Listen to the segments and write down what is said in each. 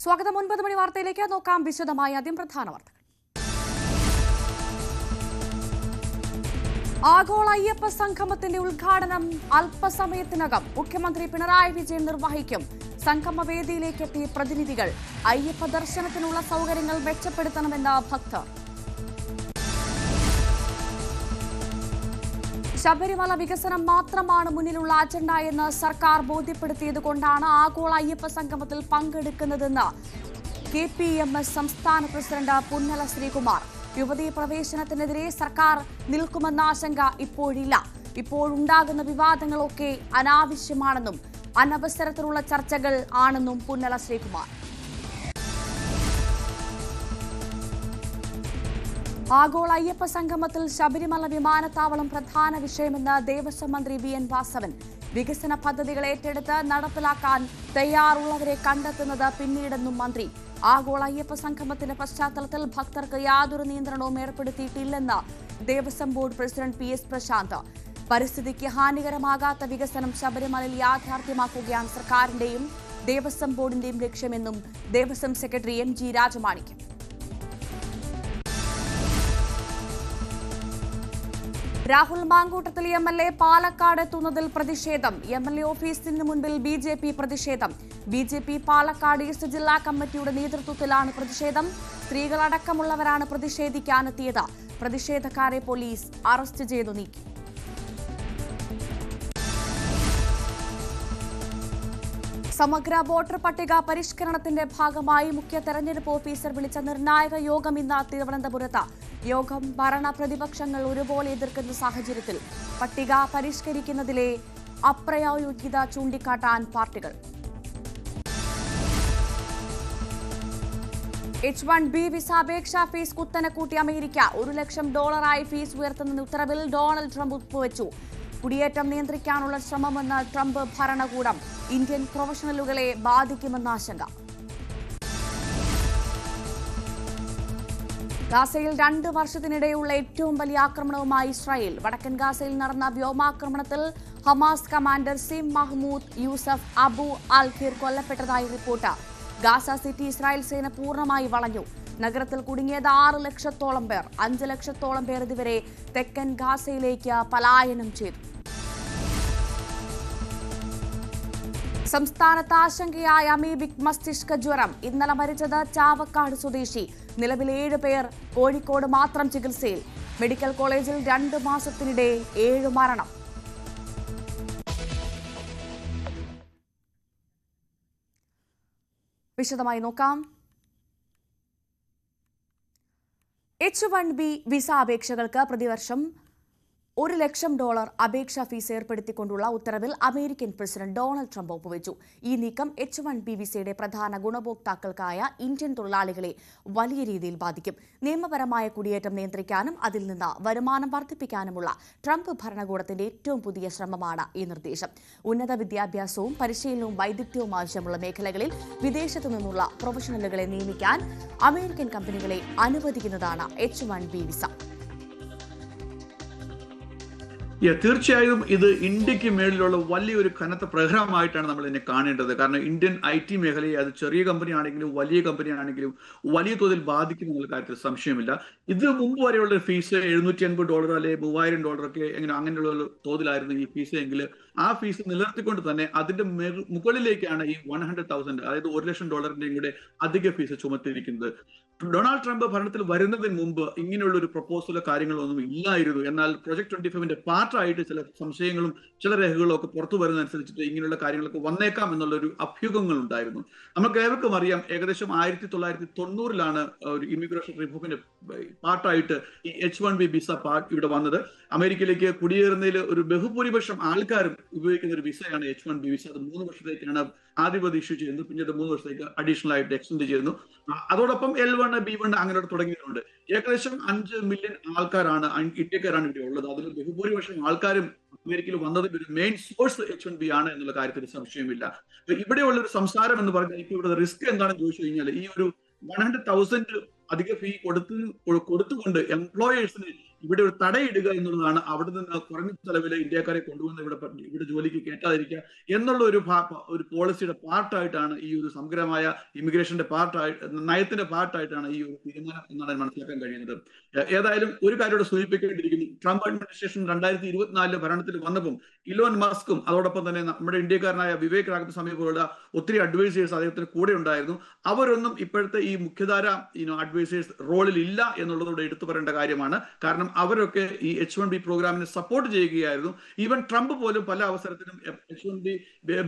സ്വാഗതം 9 മണി വാർത്തയിലേക്ക് നോക്കാം വിശദമായി. ആദ്യം പ്രധാന വാർത്തകൾ. ആഗോള അയ്യപ്പ സംഗമത്തിന്റെ ഉദ്ഘാടനം അല്പസമയത്തിനകം മുഖ്യമന്ത്രി പിണറായി വിജയൻ നിർവഹിക്കും. സംഗമവേദിയിലേക്ക് എത്തിയ പ്രതിനിധികൾ അയ്യപ്പ ദർശനത്തിനുള്ള സൗകര്യങ്ങൾ മെച്ചപ്പെടുത്തണമെന്ന് ഭക്തർ. ശബരിമല വികസനം മാത്രമാണ് മുന്നിലുള്ള അജണ്ട എന്ന് സർക്കാർ ബോധ്യപ്പെടുത്തിയതുകൊണ്ടാണ് ആഗോള അയ്യപ്പ സംഗമത്തിൽ പങ്കെടുക്കുന്നതെന്ന് KPMS സംസ്ഥാന പ്രസിഡന്റ് പുന്നല ശ്രീകുമാർ. യുവതീ പ്രവേശനത്തിനെതിരെ സർക്കാർ നിൽക്കുമെന്ന ആശങ്ക ഇപ്പോഴില്ല. ഇപ്പോഴുണ്ടാകുന്ന വിവാദങ്ങളൊക്കെ അനാവശ്യമാണെന്നും അനവസരത്തിലുള്ള ചർച്ചകൾ ആണെന്നും പുന്നല ശ്രീകുമാർ. ആഗോള അയ്യപ്പ സംഗമത്തിൽ ശബരിമല വിമാനത്താവളം പ്രധാന വിഷയമെന്ന് ദേവസ്വം മന്ത്രി VN വാസവൻ. വികസന പദ്ധതികൾ ഏറ്റെടുത്ത് നടപ്പിലാക്കാൻ തയ്യാറുള്ളവരെ കണ്ടെത്തുന്നത് പിന്നീടെന്നും മന്ത്രി. ആഗോള അയ്യപ്പ സംഗമത്തിന്റെ പശ്ചാത്തലത്തിൽ ഭക്തർക്ക് യാതൊരു നിയന്ത്രണവും ഏർപ്പെടുത്തിയിട്ടില്ലെന്ന് Devaswom board president PS Prashanth. പരിസ്ഥിതിക്ക് ഹാനികരമാകാത്ത വികസനം ശബരിമലയിൽ യാഥാർത്ഥ്യമാക്കുകയാണ് സർക്കാരിന്റെയും ദേവസ്വം ബോർഡിന്റെയും ലക്ഷ്യമെന്നും Devaswom secretary MG Rajamanickam. Rahul Mankootathil MLA Palakkad എത്തുന്നതിൽ പ്രതിഷേധം. MLA ഓഫീസിന് മുൻപിൽ BJP പ്രതിഷേധം. BJP പാലക്കാട് ഈസ്റ്റ് ജില്ലാ കമ്മിറ്റിയുടെ നേതൃത്വത്തിലാണ് പ്രതിഷേധം. സ്ത്രീകളടക്കമുള്ളവരാണ് പ്രതിഷേധിക്കാനെത്തിയത്. പ്രതിഷേധക്കാരെ പോലീസ് അറസ്റ്റ് ചെയ്തു നീക്കി. സമഗ്ര വോട്ടർ പട്ടിക പരിഷ്കരണത്തിന്റെ ഭാഗമായി മുഖ്യ തെരഞ്ഞെടുപ്പ് ഓഫീസർ വിളിച്ച നിർണായക യോഗം ഇന്ന് തിരുവനന്തപുരത്ത്. യോഗം ഭരണ പ്രതിപക്ഷങ്ങൾ ഒരുപോലെ എതിർക്കുന്ന സാഹചര്യത്തിൽ പട്ടിക പരിഷ്കരിക്കുന്നതിലെ അപ്രായോഗികത ചൂണ്ടിക്കാട്ടാൻ പാർട്ടികൾ. H-1B വിസ അപേക്ഷാ ഫീസ് കുത്തനെ കൂട്ടി അമേരിക്ക. $1 ലക്ഷം ഫീസ് ഉയർത്തുന്ന ഉത്തരവിൽ ഡൊണാൾഡ് ട്രംപ് ഒപ്പുവെച്ചു. കുടിയേറ്റം നിയന്ത്രിക്കാനുള്ള ശ്രമമെന്ന് ട്രംപ് ഭരണകൂടം. ഇന്ത്യൻ പ്രൊഫഷണലുകളെ ബാധിക്കുമെന്ന ആശങ്ക. ഗാസയിൽ 2 വർഷത്തിനിടെയുള്ള ഏറ്റവും വലിയ ആക്രമണവുമായി ഇസ്രായേൽ. വടക്കൻ ഗാസയിൽ നടന്ന വ്യോമാക്രമണത്തിൽ ഹമാസ് കമാൻഡർ സിം മഹ്മൂദ് യൂസഫ് അബു അൽ-ഖിർ കൊല്ലപ്പെട്ടതായി റിപ്പോർട്ട്. ഗാസ സിറ്റി ഇസ്രായേൽ സേന പൂർണ്ണമായി വളഞ്ഞു. നഗരത്തിൽ കുടുങ്ങിയത് 6 ലക്ഷത്തോളം പേർ. 5 ലക്ഷത്തോളം പേർ ഇതുവരെ തെക്കൻ ഗാസയിലേക്ക് പലായനം ചെയ്തു. സംസ്ഥാനത്ത് ആശങ്കയായ അമീബിക് മസ്തിഷ്ക ജ്വരം. ഇന്നലെ മരിച്ചത് ചാവക്കാട് സ്വദേശി. നിലവിൽ 7 പേർ കോഴിക്കോട് മാത്രം ചികിത്സയിൽ. മെഡിക്കൽ കോളേജിൽ 2 മാസത്തിനിടെ 7 മരണം. വിശദമായി നോക്കാം. H-1B വിസ അപേക്ഷകൾക്ക് പ്രതിവർഷം $1 ലക്ഷം അപേക്ഷാ ഫീസ് ഏർപ്പെടുത്തിക്കൊണ്ടുള്ള ഉത്തരവിൽ അമേരിക്കൻ പ്രസിഡന്റ് ഡൊണാൾഡ് ട്രംപ് ഒപ്പുവെച്ചു. ഈ നീക്കം H-1B വിസയുടെ പ്രധാന ഗുണഭോക്താക്കൾക്കായ ഇന്ത്യൻ തൊഴിലാളികളെ വലിയ രീതിയിൽ ബാധിക്കും. നിയമപരമായ കുടിയേറ്റം നിയന്ത്രിക്കാനും അതിൽ നിന്ന് വരുമാനം വർദ്ധിപ്പിക്കാനുമുള്ള ട്രംപ് ഭരണകൂടത്തിന്റെ ഏറ്റവും പുതിയ ശ്രമമാണ് ഈ നിർദ്ദേശം. ഉന്നത വിദ്യാഭ്യാസവും പരിശീലനവും വൈദഗ്ധ്യവും ആവശ്യമുള്ള മേഖലകളിൽ വിദേശത്തു നിന്നുള്ള പ്രൊഫഷണലുകളെ നിയമിക്കാൻ അമേരിക്കൻ കമ്പനികളെ അനുവദിക്കുന്നതാണ് H-1B വിസ. തീർച്ചയായും ഇത് ഇന്ത്യക്ക് മേളിലുള്ള വലിയൊരു കനത്ത പ്രഹരമായിട്ടാണ് നമ്മൾ ഇതിനെ കാണേണ്ടത്. കാരണം ഇന്ത്യൻ IT മേഖലയെ അത് ചെറിയ കമ്പനി ആണെങ്കിലും വലിയ കമ്പനി ആണെങ്കിലും വലിയ തോതിൽ ബാധിക്കുമെന്നുള്ള കാര്യത്തിൽ സംശയമില്ല. ഇത് മുമ്പ് വരെയുള്ള ഫീസ് $750 അല്ലെ $3000 ഒക്കെ അങ്ങനെയുള്ള തോതിലായിരുന്നു ഈ ഫീസ് എങ്കിൽ ആ ഫീസ് നിലനിർത്തിക്കൊണ്ട് തന്നെ അതിന്റെ മുകളിലേക്കാണ് ഈ 100,000 അതായത് $1 ലക്ഷം കൂടെ അധിക ഫീസ് ചുമത്തിയിരിക്കുന്നത്. ഡൊണാൾഡ് ട്രംപ് ഭരണത്തിൽ വരുന്നതിന് മുമ്പ് ഇങ്ങനെയുള്ള ഒരു പ്രപ്പോസലോ കാര്യങ്ങളൊന്നും ഇല്ലായിരുന്നു. എന്നാൽ പ്രൊജക്ട് 25ന്റെ പാർട്ടായിട്ട് ചില സംശയങ്ങളും ചില രേഖകളും ഒക്കെ പുറത്തു വരുന്നതനുസരിച്ചിട്ട് ഇങ്ങനെയുള്ള കാര്യങ്ങളൊക്കെ വന്നേക്കാം എന്നുള്ള ഒരു അഭ്യൂഹങ്ങൾ ഉണ്ടായിരുന്നു. നമുക്ക് ഏവർക്കും അറിയാം, ഏകദേശം 1990-ലാണ് ഒരു ഇമിഗ്രേഷൻ റിഫോമിന്റെ പാർട്ടായിട്ട് ഈ H-1B വിസ ഇവിടെ വന്നത്. അമേരിക്കയിലേക്ക് കുടിയേറുന്നതിൽ ഒരു ബഹുഭൂരിപക്ഷം ആൾക്കാരും ഉപയോഗിക്കുന്ന ഒരു വിസയാണ് H-1B വിസ. അത് 3 വർഷത്തേക്കാണ് ആദ്യം ഇഷ്യൂ ചെയ്യുന്നത്. പിന്നീട് 3 വർഷത്തേക്ക് അഡീഷണൽ ആയിട്ട് എക്സ്റ്റെൻഡ് ചെയ്യുന്നു. അതോടൊപ്പം L1, B1 അങ്ങനെ തുടങ്ങിയിട്ടുണ്ട്. ഏകദേശം 5 മില്യൺ ആൾക്കാരാണ് ഇന്ത്യക്കാരാണ് ഇവിടെ ഉള്ളത്. അതിൽ ബഹുഭൂരിപക്ഷം ആൾക്കാരും അമേരിക്കയിൽ വന്നതിന്റെ ഒരു മെയിൻ സോഴ്സ് H-1B ആണ് എന്നുള്ള കാര്യത്തിൽ സംശയമില്ല. ഇവിടെയുള്ള ഒരു സംസാരം എന്ന് പറഞ്ഞാൽ ഇപ്പൊ ഇവിടെ റിസ്ക് എന്താണെന്ന് ചോദിച്ചു കഴിഞ്ഞാൽ ഈ ഒരു 100,000 അധിക ഫീ കൊടുത്തുകൊണ്ട് എംപ്ലോയേഴ്സിന് ഇവിടെ ഒരു തടയിടുക എന്നുള്ളതാണ്. അവിടെ നിന്ന് കുറഞ്ഞ ചെലവിൽ ഇന്ത്യക്കാരെ കൊണ്ടുവന്ന് ഇവിടെ ജോലിക്ക് കയറ്റാതിരിക്കുക എന്നുള്ള ഒരു പോളിസിയുടെ പാർട്ടായിട്ടാണ് ഈ ഒരു സമഗ്രമായ ഇമിഗ്രേഷന്റെ നയത്തിന്റെ പാർട്ടായിട്ടാണ് ഈ ഒരു തീരുമാനം എന്നാണ് മനസ്സിലാക്കാൻ കഴിയുന്നത്. ഏതായാലും ഒരു കാര്യം സൂചിപ്പിക്കേണ്ടിയിരിക്കുന്നു. ട്രംപ് അഡ്മിനിസ്ട്രേഷൻ 2024 ഭരണത്തിൽ വന്നപ്പോൾ ഇലോൺ മസ്കും അതോടൊപ്പം തന്നെ നമ്മുടെ ഇന്ത്യക്കാരനായ വിവേക് രാമസ്വാമി പോലുള്ള ഒത്തിരി അഡ്വൈസേഴ്സ് അദ്ദേഹത്തിന് കൂടെ ഉണ്ടായിരുന്നു. അവരൊന്നും ഇപ്പോഴത്തെ ഈ മുഖ്യധാര അഡ്വൈസേഴ്സ് റോളിൽ ഇല്ല എന്നുള്ളതോടെ എടുത്തു പറയേണ്ട കാര്യമാണ്. കാരണം അവരൊക്കെ ഈ H1B പ്രോഗ്രാമിനെ സപ്പോർട്ട് ചെയ്യുകയായിരുന്നു. ഈവൻ ട്രംപ് പോലും പല അവസരത്തിലും H1B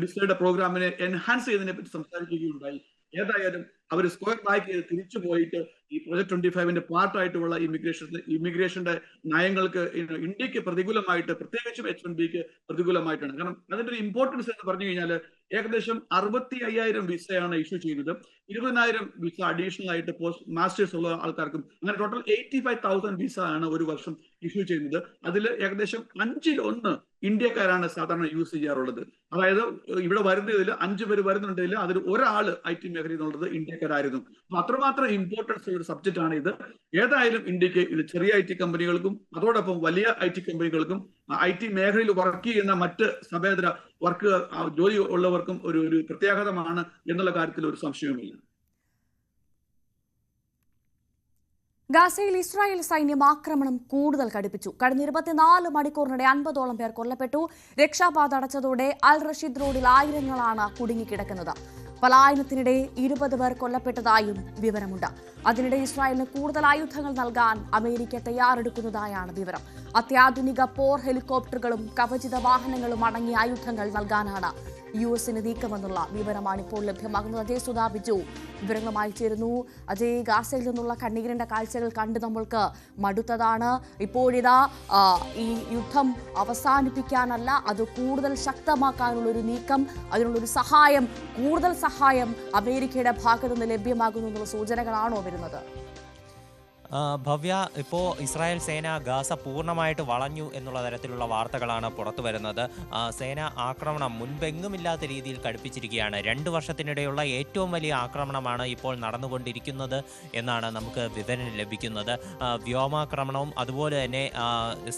വിസയുടെ പ്രോഗ്രാമിനെ എൻഹാൻസ് ചെയ്തതിനെ പറ്റി സംസാരിക്കുകയുണ്ടായി. ഏതായാലും അവർ സ്ക്വയർ ബാക്ക് ചെയ്ത് തിരിച്ചു പോയിട്ട് ഈ പ്രൊജക്ട് 25ന്റെ പാർട്ടായിട്ടുള്ള ഇമിഗ്രേഷന്റെ നയങ്ങൾക്ക് ഇന്ത്യക്ക് പ്രതികൂലമായിട്ട്, പ്രത്യേകിച്ചും H1Bക്ക് പ്രതികൂലമായിട്ടാണ്. കാരണം അതിന്റെ ഒരു ഇമ്പോർട്ടൻസ് എന്ന് പറഞ്ഞു കഴിഞ്ഞാൽ ഏകദേശം 65,000 വിസയാണ് ഇഷ്യൂ ചെയ്യുന്നത്. 20,000 വിസ അഡീഷണൽ ആയിട്ട് പോസ്റ്റ് മാസ്റ്റേഴ്സ് ഉള്ള ആൾക്കാർക്കും അങ്ങനെ ടോട്ടൽ 85,000 വിസ ആണ് ഒരു വർഷം ഇഷ്യൂ ചെയ്യുന്നത്. അതിൽ ഏകദേശം 1/5 ഇന്ത്യക്കാരാണ് സാധാരണ യൂസ് ചെയ്യാറുള്ളത്. അതായത് ഇവിടെ വരുന്നതിൽ 5 പേര് വരുന്നുണ്ടെങ്കിൽ അതിൽ ഒരാൾ IT മേഖലയിൽ നിന്നുള്ളത് ഇന്ത്യക്കാരായിരുന്നു. അപ്പൊ അത്രമാത്രം ഇമ്പോർട്ടൻസ് ഉള്ള ഒരു സബ്ജക്റ്റ് ആണ് ഇത്. ഏതായാലും ഇന്ത്യക്ക് ഇത് ചെറിയ IT കമ്പനികൾക്കും അതോടൊപ്പം വലിയ IT കമ്പനികൾക്കും IT മേഖലയിൽ വർക്ക് ചെയ്യുന്ന മറ്റ് സഭേതര ജോലി ഉള്ളവർക്കും ഒരു പ്രത്യാഘാതമാണ് എന്നുള്ള കാര്യത്തിൽ ഒരു സംശയവുമില്ല. ഗാസയിൽ ഇസ്രായേൽ സൈന്യം ആക്രമണം കൂടുതൽ കടുപ്പിച്ചു. കഴിഞ്ഞ 24 മണിക്കൂറിനിടെ 50ഓളം പേർ കൊല്ലപ്പെട്ടു. രക്ഷാപാത അടച്ചതോടെ അൽ റഷീദ് റോഡിൽ ആയിരങ്ങളാണ് കുടുങ്ങിക്കിടക്കുന്നത്. പലായനത്തിനിടെ 20 പേർ കൊല്ലപ്പെട്ടതായും വിവരമുണ്ട്. അതിനിടെ ഇസ്രായേലിന് കൂടുതൽ ആയുധങ്ങൾ നൽകാൻ അമേരിക്ക തയ്യാറെടുക്കുന്നതായാണ് വിവരം. അത്യാധുനിക പോർ ഹെലികോപ്റ്ററുകളും കവചിത വാഹനങ്ങളും അടങ്ങിയ ആയുധങ്ങൾ നൽകാനാണ് US-ന് നീക്കമെന്നുള്ള വിവരമാണ് ഇപ്പോൾ ലഭ്യമാകുന്നത്. അജയ് സുധാ ബിജു വിവരങ്ങളുമായി ചേരുന്നു. അജയ്, ഗാസയിൽ നിന്നുള്ള കണ്ണീരിന്റെ കാഴ്ചകൾ കണ്ട് നമ്മൾക്ക് മടുത്തതാണ്. ഇപ്പോഴിതാ ഈ യുദ്ധം അവസാനിപ്പിക്കാനല്ല, അത് കൂടുതൽ ശക്തമാക്കാനുള്ള ഒരു നീക്കം, അതിനുള്ളൊരു സഹായം, കൂടുതൽ സഹായം അമേരിക്കയുടെ ഭാഗത്തു നിന്ന് ലഭ്യമാകുന്നു എന്നുള്ള സൂചനകളാണോ വരുന്നത്? ഭവ്യ, ഇപ്പോൾ ഇസ്രായേൽ സേന ഗാസ പൂർണ്ണമായിട്ട് വളഞ്ഞു എന്നുള്ള തരത്തിലുള്ള വാർത്തകളാണ് പുറത്തു വരുന്നത്. സേന ആക്രമണം മുൻപെങ്ങുമില്ലാത്ത രീതിയിൽ കടുപ്പിച്ചിരിക്കുകയാണ്. 2 വർഷത്തിനിടെയുള്ള ഏറ്റവും വലിയ ആക്രമണമാണ് ഇപ്പോൾ നടന്നുകൊണ്ടിരിക്കുന്നത് എന്നാണ് നമുക്ക് വിവരം ലഭിക്കുന്നത്. വ്യോമാക്രമണവും അതുപോലെ തന്നെ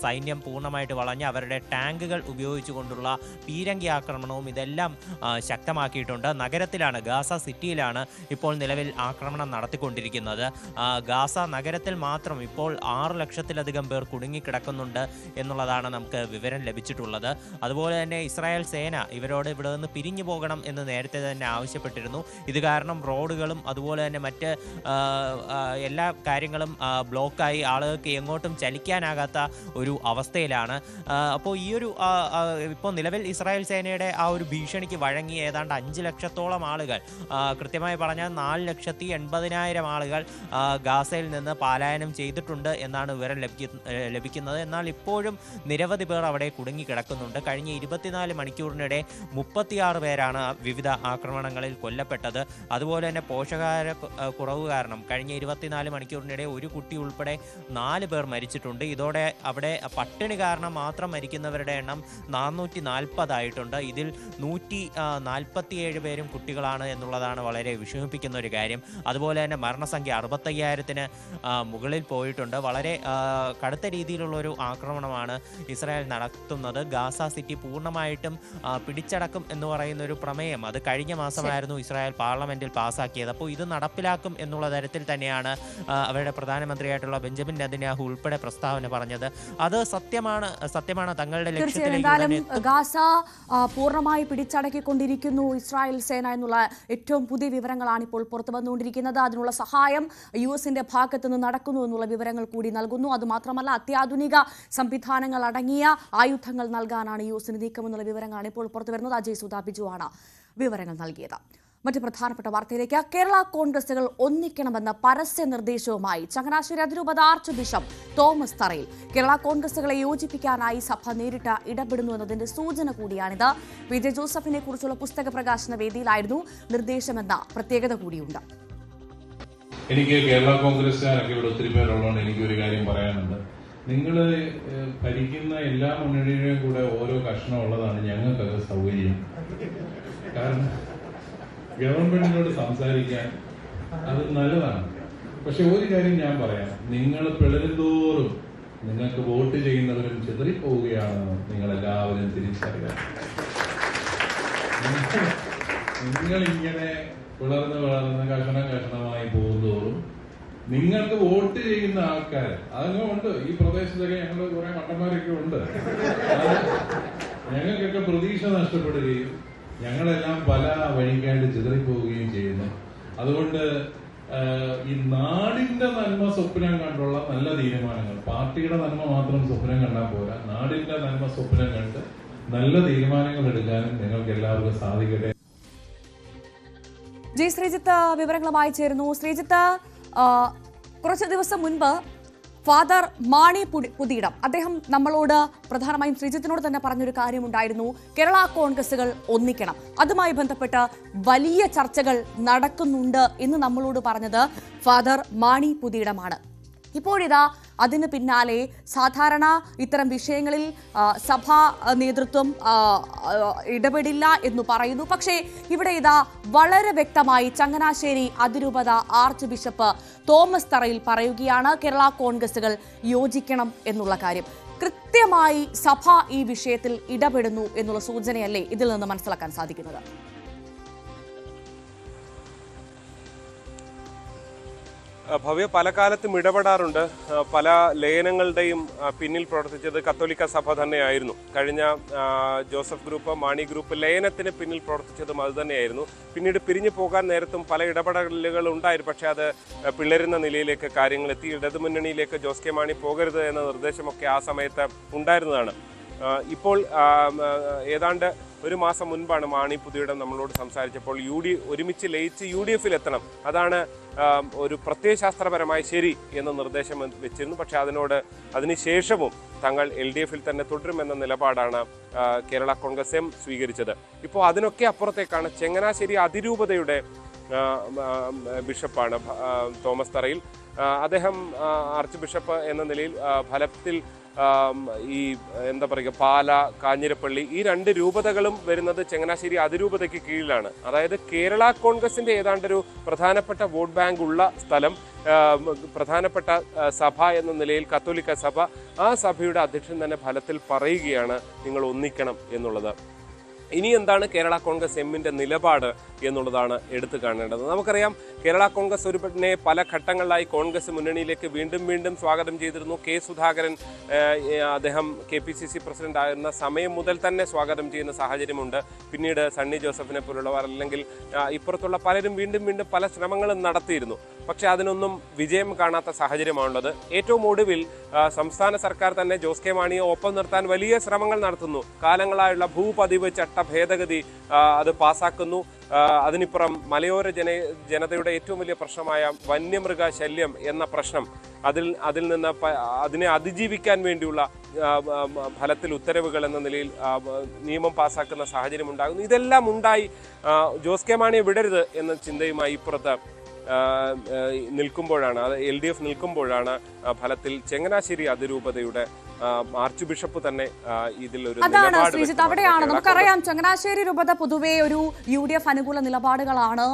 സൈന്യം പൂർണ്ണമായിട്ട് വളഞ്ഞ് അവരുടെ ടാങ്കുകൾ ഉപയോഗിച്ചുകൊണ്ടുള്ള പീരങ്കി ആക്രമണവും ഇതെല്ലാം ശക്തമാക്കിയിട്ടുണ്ട്. നഗരത്തിലാണ്, ഗാസ സിറ്റിയിലാണ് ഇപ്പോൾ നിലവിൽ ആക്രമണം നടത്തിക്കൊണ്ടിരിക്കുന്നത്. ഗാസ നഗരത്തിൽ മാത്രം ഇപ്പോൾ 6 ലക്ഷത്തിലധികം പേർ കുടുങ്ങിക്കിടക്കുന്നുണ്ട് എന്നുള്ളതാണ് നമുക്ക് വിവരം ലഭിച്ചിട്ടുള്ളത്. അതുപോലെ തന്നെ ഇസ്രായേൽ സേന ഇവരോട് ഇവിടെ നിന്ന് പിരിഞ്ഞു പോകണം എന്ന് നേരത്തെ തന്നെ ആവശ്യപ്പെട്ടിരുന്നു. ഇത് കാരണം റോഡുകളും അതുപോലെ തന്നെ മറ്റ് എല്ലാ കാര്യങ്ങളും ബ്ലോക്കായി ആളുകൾക്ക് എങ്ങോട്ടും ചലിക്കാനാകാത്ത ഒരു അവസ്ഥയിലാണ്. അപ്പോൾ ഈ ഒരു ഇപ്പോൾ നിലവിൽ ഇസ്രായേൽ സേനയുടെ ആ ഒരു ഭീഷണിക്ക് വഴങ്ങി ഏതാണ്ട് 5 ലക്ഷത്തോളം ആളുകൾ, കൃത്യമായി പറഞ്ഞാൽ 4,80,000 ആളുകൾ ഗാസയിൽ നിന്ന് പാലായനം ചെയ്തിട്ടുണ്ട് എന്നാണ് വിവരം ലഭിക്കുന്നത്. എന്നാൽ ഇപ്പോഴും നിരവധി പേർ അവിടെ കുടുങ്ങിക്കിടക്കുന്നുണ്ട്. കഴിഞ്ഞ 24 മണിക്കൂറിനിടെ 36 പേരാണ് വിവിധ ആക്രമണങ്ങളിൽ കൊല്ലപ്പെട്ടത്. അതുപോലെ തന്നെ പോഷകാഹാര കുറവ് കാരണം കഴിഞ്ഞ 24 മണിക്കൂറിനിടെ ഒരു കുട്ടി ഉൾപ്പെടെ 4 പേർ മരിച്ചിട്ടുണ്ട്. ഇതോടെ അവിടെ പട്ടിണി കാരണം മാത്രം മരിക്കുന്നവരുടെ എണ്ണം 440 ആയിട്ടുണ്ട്. ഇതിൽ 147 പേരും കുട്ടികളാണ് എന്നുള്ളതാണ് വളരെ വിഷമിപ്പിക്കുന്ന ഒരു കാര്യം. അതുപോലെ തന്നെ മരണസംഖ്യ 65,000-ന് മുകളിൽ പോയിട്ടുണ്ട്. വളരെ കടുത്ത രീതിയിലുള്ളൊരു ആക്രമണമാണ് ഇസ്രായേൽ നടത്തുന്നത്. ഗാസ സിറ്റി പൂർണ്ണമായിട്ടും പിടിച്ചടക്കും എന്ന് പറയുന്ന ഒരു പ്രമേയം അത് കഴിഞ്ഞ മാസമായിരുന്നു ഇസ്രായേൽ പാർലമെന്റിൽ പാസ്സാക്കിയത്. അപ്പോൾ ഇത് നടപ്പിലാക്കും എന്നുള്ള തരത്തിൽ തന്നെയാണ് അവരുടെ പ്രധാനമന്ത്രിയായിട്ടുള്ള ബെഞ്ചമിൻ നെതന്യാഹു ഉൾപ്പെടെ പ്രസ്താവന പറഞ്ഞത്. അത് സത്യമാണ് തങ്ങളുടെ ലക്ഷ്യത്തിലേക്ക്. ഗാസ പൂർണ്ണമായി പിടിച്ചടക്കിക്കൊണ്ടിരിക്കുന്നു ഇസ്രായേൽ സേന എന്നുള്ള ഏറ്റവും പുതിയ വിവരങ്ങളാണ് ഇപ്പോൾ പുറത്തു വന്നുകൊണ്ടിരിക്കുന്നത്. അതിനുള്ള സഹായം US-ന്റെ ഭാഗത്ത് നിന്ന് നടക്കുന്നു എന്നുള്ള വിവരങ്ങൾ കൂടി നൽകുന്നു. അതുമാത്രമല്ല, അത്യാധുനിക സംവിധാനങ്ങൾ അടങ്ങിയ ആയുധങ്ങൾ നൽകാനാണ് US-ന് നീക്കമെന്നുള്ള വിവരങ്ങളാണ് ഇപ്പോൾ പുറത്തു വരുന്നത്. അജയ് സുധാ ബിജുവാണ് വിവരങ്ങൾ നൽകിയത്. മറ്റ് പ്രധാനപ്പെട്ട വാർത്തയിലേക്ക്. കേരള കോൺഗ്രസുകൾ ഒന്നിക്കണമെന്ന പരസ്യ നിർദ്ദേശവുമായി ചങ്ങനാശ്ശേരി അതിരൂപത ആർച്ച് ബിഷപ്പ് തോമസ് തറയിൽ. കേരള കോൺഗ്രസുകളെ യോജിപ്പിക്കാനായി സഭ നേരിട്ട് ഇടപെടുന്നു എന്നതിന്റെ സൂചന കൂടിയാണിത്. PJ ജോസഫിനെ കുറിച്ചുള്ള പുസ്തക പ്രകാശന വേദിയിലായിരുന്നു നിർദ്ദേശമെന്ന പ്രത്യേകത കൂടിയുണ്ട്. എനിക്ക് കേരള കോൺഗ്രസ്സുകാരൊക്കെ ഇവിടെ ഒത്തിരി പേരുള്ളതുകൊണ്ട് എനിക്കൊരു കാര്യം പറയാനുണ്ട്. നിങ്ങൾ ഭരിക്കുന്ന എല്ലാ മുന്നണിയുടെയും കൂടെ ഓരോ കഷ്ണം ഉള്ളതാണ് ഞങ്ങൾക്കൊക്കെ സൗകര്യം. കാരണം ഗവൺമെന്റിനോട് സംസാരിക്കാൻ അത് നല്ലതാണ്. പക്ഷെ ഒരു കാര്യം ഞാൻ പറയാം, നിങ്ങൾ പിളരുന്തോറും നിങ്ങൾക്ക് വോട്ട് ചെയ്യുന്നവരും ചിതറിപ്പോവുകയാണെന്ന് നിങ്ങളെല്ലാവരും തിരിച്ചറിയാം. നിങ്ങളിങ്ങനെ വളർന്ന് കഷണമായി പോകുന്നതോറും നിങ്ങൾക്ക് വോട്ട് ചെയ്യുന്ന ആൾക്കാർ അതങ്ങനെ ഉണ്ട്. ഈ പ്രദേശത്തൊക്കെ ഞങ്ങൾ കുറെ മണ്ടന്മാരൊക്കെ ഉണ്ട്. ഞങ്ങൾക്കൊക്കെ പ്രതീക്ഷ നഷ്ടപ്പെടുകയും ഞങ്ങളെല്ലാം പല വഴിക്കായിട്ട് ചിതറിപ്പോവുകയും ചെയ്യുന്നു. അതുകൊണ്ട് ഈ നാടിന്റെ നന്മ സ്വപ്നം കണ്ടുള്ള നല്ല തീരുമാനങ്ങൾ, പാർട്ടിയുടെ നന്മ മാത്രം സ്വപ്നം കണ്ടാൽ പോരാ, നാടിന്റെ നന്മ സ്വപ്നം കണ്ട് നല്ല തീരുമാനങ്ങൾ എടുക്കാനും നിങ്ങൾക്ക് എല്ലാവർക്കും സാധിക്കട്ടെ. ജി ശ്രീജിത്ത് വിവരങ്ങളുമായി ചേരുന്നു. ശ്രീജിത്ത്, കുറച്ച് ദിവസം മുൻപ് ഫാദർ മാണി പുതിയിടം അദ്ദേഹം നമ്മളോട് പ്രധാനമായും ശ്രീജിത്തിനോട് തന്നെ പറഞ്ഞൊരു കാര്യമുണ്ടായിരുന്നു. കേരള കോൺഗ്രസുകൾ ഒന്നിക്കണം, അതുമായി ബന്ധപ്പെട്ട് വലിയ ചർച്ചകൾ നടക്കുന്നുണ്ട് എന്ന് നമ്മളോട് പറഞ്ഞത് ഫാദർ മാണി പുതിയിടമാണ്. ഇപ്പോഴിതാ അതിന് പിന്നാലെ സാധാരണ ഇത്തരം വിഷയങ്ങളിൽ സഭാ നേതൃത്വം ഇടപെടില്ല എന്ന് പറയുന്നു. പക്ഷേ ഇവിടെ ഇതാ വളരെ വ്യക്തമായി ചങ്ങനാശ്ശേരി അതിരൂപത ആർച്ച് ബിഷപ്പ് തോമസ് തറയിൽ പറയുകയാണ് കേരള കോൺഗ്രസുകൾ യോജിക്കണം എന്നുള്ള കാര്യം. കൃത്യമായി സഭ ഈ വിഷയത്തിൽ ഇടപെടുന്നു എന്നുള്ള സൂചനയല്ലേ ഇതിൽ നിന്ന് മനസ്സിലാക്കാൻ സാധിക്കുന്നത്? ഭവ്യ പല കാലത്തും ഇടപെടാറുണ്ട്. പല ലയനങ്ങളുടെയും പിന്നിൽ പ്രവർത്തിച്ചത് കത്തോലിക്ക സഭ തന്നെയായിരുന്നു. കഴിഞ്ഞ ജോസഫ് ഗ്രൂപ്പ്, മാണി ഗ്രൂപ്പ് ലയനത്തിന് പിന്നിൽ പ്രവർത്തിച്ചതും അത് തന്നെയായിരുന്നു. പിന്നീട് പിരിഞ്ഞു പോകാൻ നേരത്തും പല ഇടപെടലുകൾ ഉണ്ടായിരുന്നു. പക്ഷേ അത് പിളരുന്ന നിലയിലേക്ക് കാര്യങ്ങൾ എത്തി. ഇടതുമുന്നണിയിലേക്ക് ജോസ് കെ മാണി പോകരുത് എന്ന നിർദ്ദേശമൊക്കെ ആ സമയത്ത് ഉണ്ടായിരുന്നതാണ്. ഇപ്പോൾ ഏതാണ്ട് ഒരു മാസം മുൻപാണ് മാണി പുതിയിടം നമ്മളോട് സംസാരിച്ചപ്പോൾ ഒരുമിച്ച് ലയിച്ച് UDF എത്തണം, അതാണ് ഒരു പ്രത്യയശാസ്ത്രപരമായി ശരി എന്ന നിർദ്ദേശം വെച്ചിരുന്നു. പക്ഷേ അതിനുശേഷവും തങ്ങൾ LDF തന്നെ തുടരുമെന്ന നിലപാടാണ് കേരള കോൺഗ്രസ് എം സ്വീകരിച്ചത്. ഇപ്പോൾ അതിനൊക്കെ അപ്പുറത്തേക്കാണ് ചെങ്ങനാശ്ശേരി അതിരൂപതയുടെ ബിഷപ്പാണ് തോമസ് തറയിൽ. അദ്ദേഹം ആർച്ച് ബിഷപ്പ് എന്ന നിലയിൽ ഫലത്തിൽ ഈ എന്താ പറയുക പാല, കാഞ്ഞിരപ്പള്ളി ഈ 2 രൂപതകളും വരുന്നത് ചങ്ങനാശ്ശേരി അതിരൂപതയ്ക്ക് കീഴിലാണ്. അതായത് കേരള കോൺഗ്രസിന്റെ ഏതാണ്ടൊരു പ്രധാനപ്പെട്ട വോട്ട് ബാങ്ക് ഉള്ള സ്ഥലം, പ്രധാനപ്പെട്ട സഭ എന്ന നിലയിൽ കത്തോലിക്ക സഭ, ആ സഭയുടെ അധ്യക്ഷൻ തന്നെ ഫലത്തിൽ പറയുകയാണ് നിങ്ങൾ ഒന്നിക്കണം എന്നുള്ളത്. ഇനി എന്താണ് കേരള കോൺഗ്രസ് എമ്മിൻ്റെ നിലപാട് എന്നുള്ളതാണ് എടുത്തു കാണേണ്ടത്. നമുക്കറിയാം കേരള കോൺഗ്രസ് ഒരുപക്ഷെ പല ഘട്ടങ്ങളിലായി കോൺഗ്രസ് മുന്നണിയിലേക്ക് വീണ്ടും സ്വാഗതം ചെയ്തിരുന്നു. കെ സുധാകരൻ അദ്ദേഹം KPCC പ്രസിഡന്റ് ആയിരുന്ന സമയം മുതൽ തന്നെ സ്വാഗതം ചെയ്യുന്ന സാഹചര്യമുണ്ട്. പിന്നീട് സണ്ണി ജോസഫിനെ പോലുള്ളവർ അല്ലെങ്കിൽ ഇപ്പുറത്തുള്ള പലരും വീണ്ടും പല ശ്രമങ്ങളും നടത്തിയിരുന്നു. പക്ഷേ അതിനൊന്നും വിജയം കാണാത്ത സാഹചര്യമാണുള്ളത്. ഏറ്റവും ഒടുവിൽ സംസ്ഥാന സർക്കാർ തന്നെ ജോസ് കെ മാണിയെ ഒപ്പം നിർത്താൻ വലിയ ശ്രമങ്ങൾ നടത്തുന്നു. കാലങ്ങളായുള്ള ഭൂപതിവ് ചട്ട ഭേദഗതി അത് പാസാക്കുന്നു. അതിനിപ്പുറം മലയോര ജനതയുടെ ഏറ്റവും വലിയ പ്രശ്നമായ വന്യമൃഗ ശല്യം എന്ന പ്രശ്നം അതിനെ അതിജീവിക്കാൻ വേണ്ടിയുള്ള ഫലത്തിൽ ഉത്തരവുകൾ എന്ന നിലയിൽ നിയമം പാസാക്കുന്ന സാഹചര്യം ഉണ്ടാകുന്നു. ഇതെല്ലാം ഉണ്ടായി ജോസ് കെ മാണിയെ വിടരുത് എന്ന ചിന്തയുമായി ഇപ്പുറത്ത് നിൽക്കുമ്പോഴാണ്, അത് LDF നിൽക്കുമ്പോഴാണ് ഫലത്തിൽ ചങ്ങനാശ്ശേരി അതിരൂപതയുടെ ആർച്ച് ബിഷപ്പ് തന്നെ ഇതിലൊരു അതാണ് ശ്രീജിത്ത്. അവിടെയാണ് നമുക്കറിയാം ചങ്ങനാശ്ശേരി രൂപത പൊതുവേ ഒരു UDF അനുകൂല നിലപാടുകളാണ്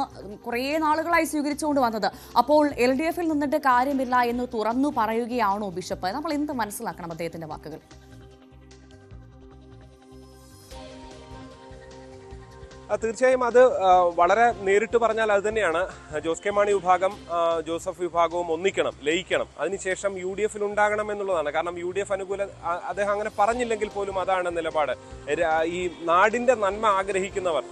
കുറേ നാളുകളായി സ്വീകരിച്ചുകൊണ്ട് വന്നത്. അപ്പോൾ LDF നിന്നിട്ട് കാര്യമില്ല എന്ന് തുറന്നു പറയുകയാണോ ബിഷപ്പ്? നമ്മൾ എന്ത് മനസ്സിലാക്കണം അദ്ദേഹത്തിന്റെ വാക്കുകൾ? തീർച്ചയായും അത് വളരെ നേരിട്ട് പറഞ്ഞാൽ അത് തന്നെയാണ്. ജോസ് കെ മാണി വിഭാഗം ജോസഫ് വിഭാഗവും ഒന്നിക്കണം, ലയിക്കണം, അതിനുശേഷം UDF ഉണ്ടാകണം എന്നുള്ളതാണ്. കാരണം UDF അനുകൂല അദ്ദേഹം അങ്ങനെ പറഞ്ഞില്ലെങ്കിൽ പോലും അതാണ് നിലപാട്. ഈ നാടിന്റെ നന്മ ആഗ്രഹിക്കുന്നവർ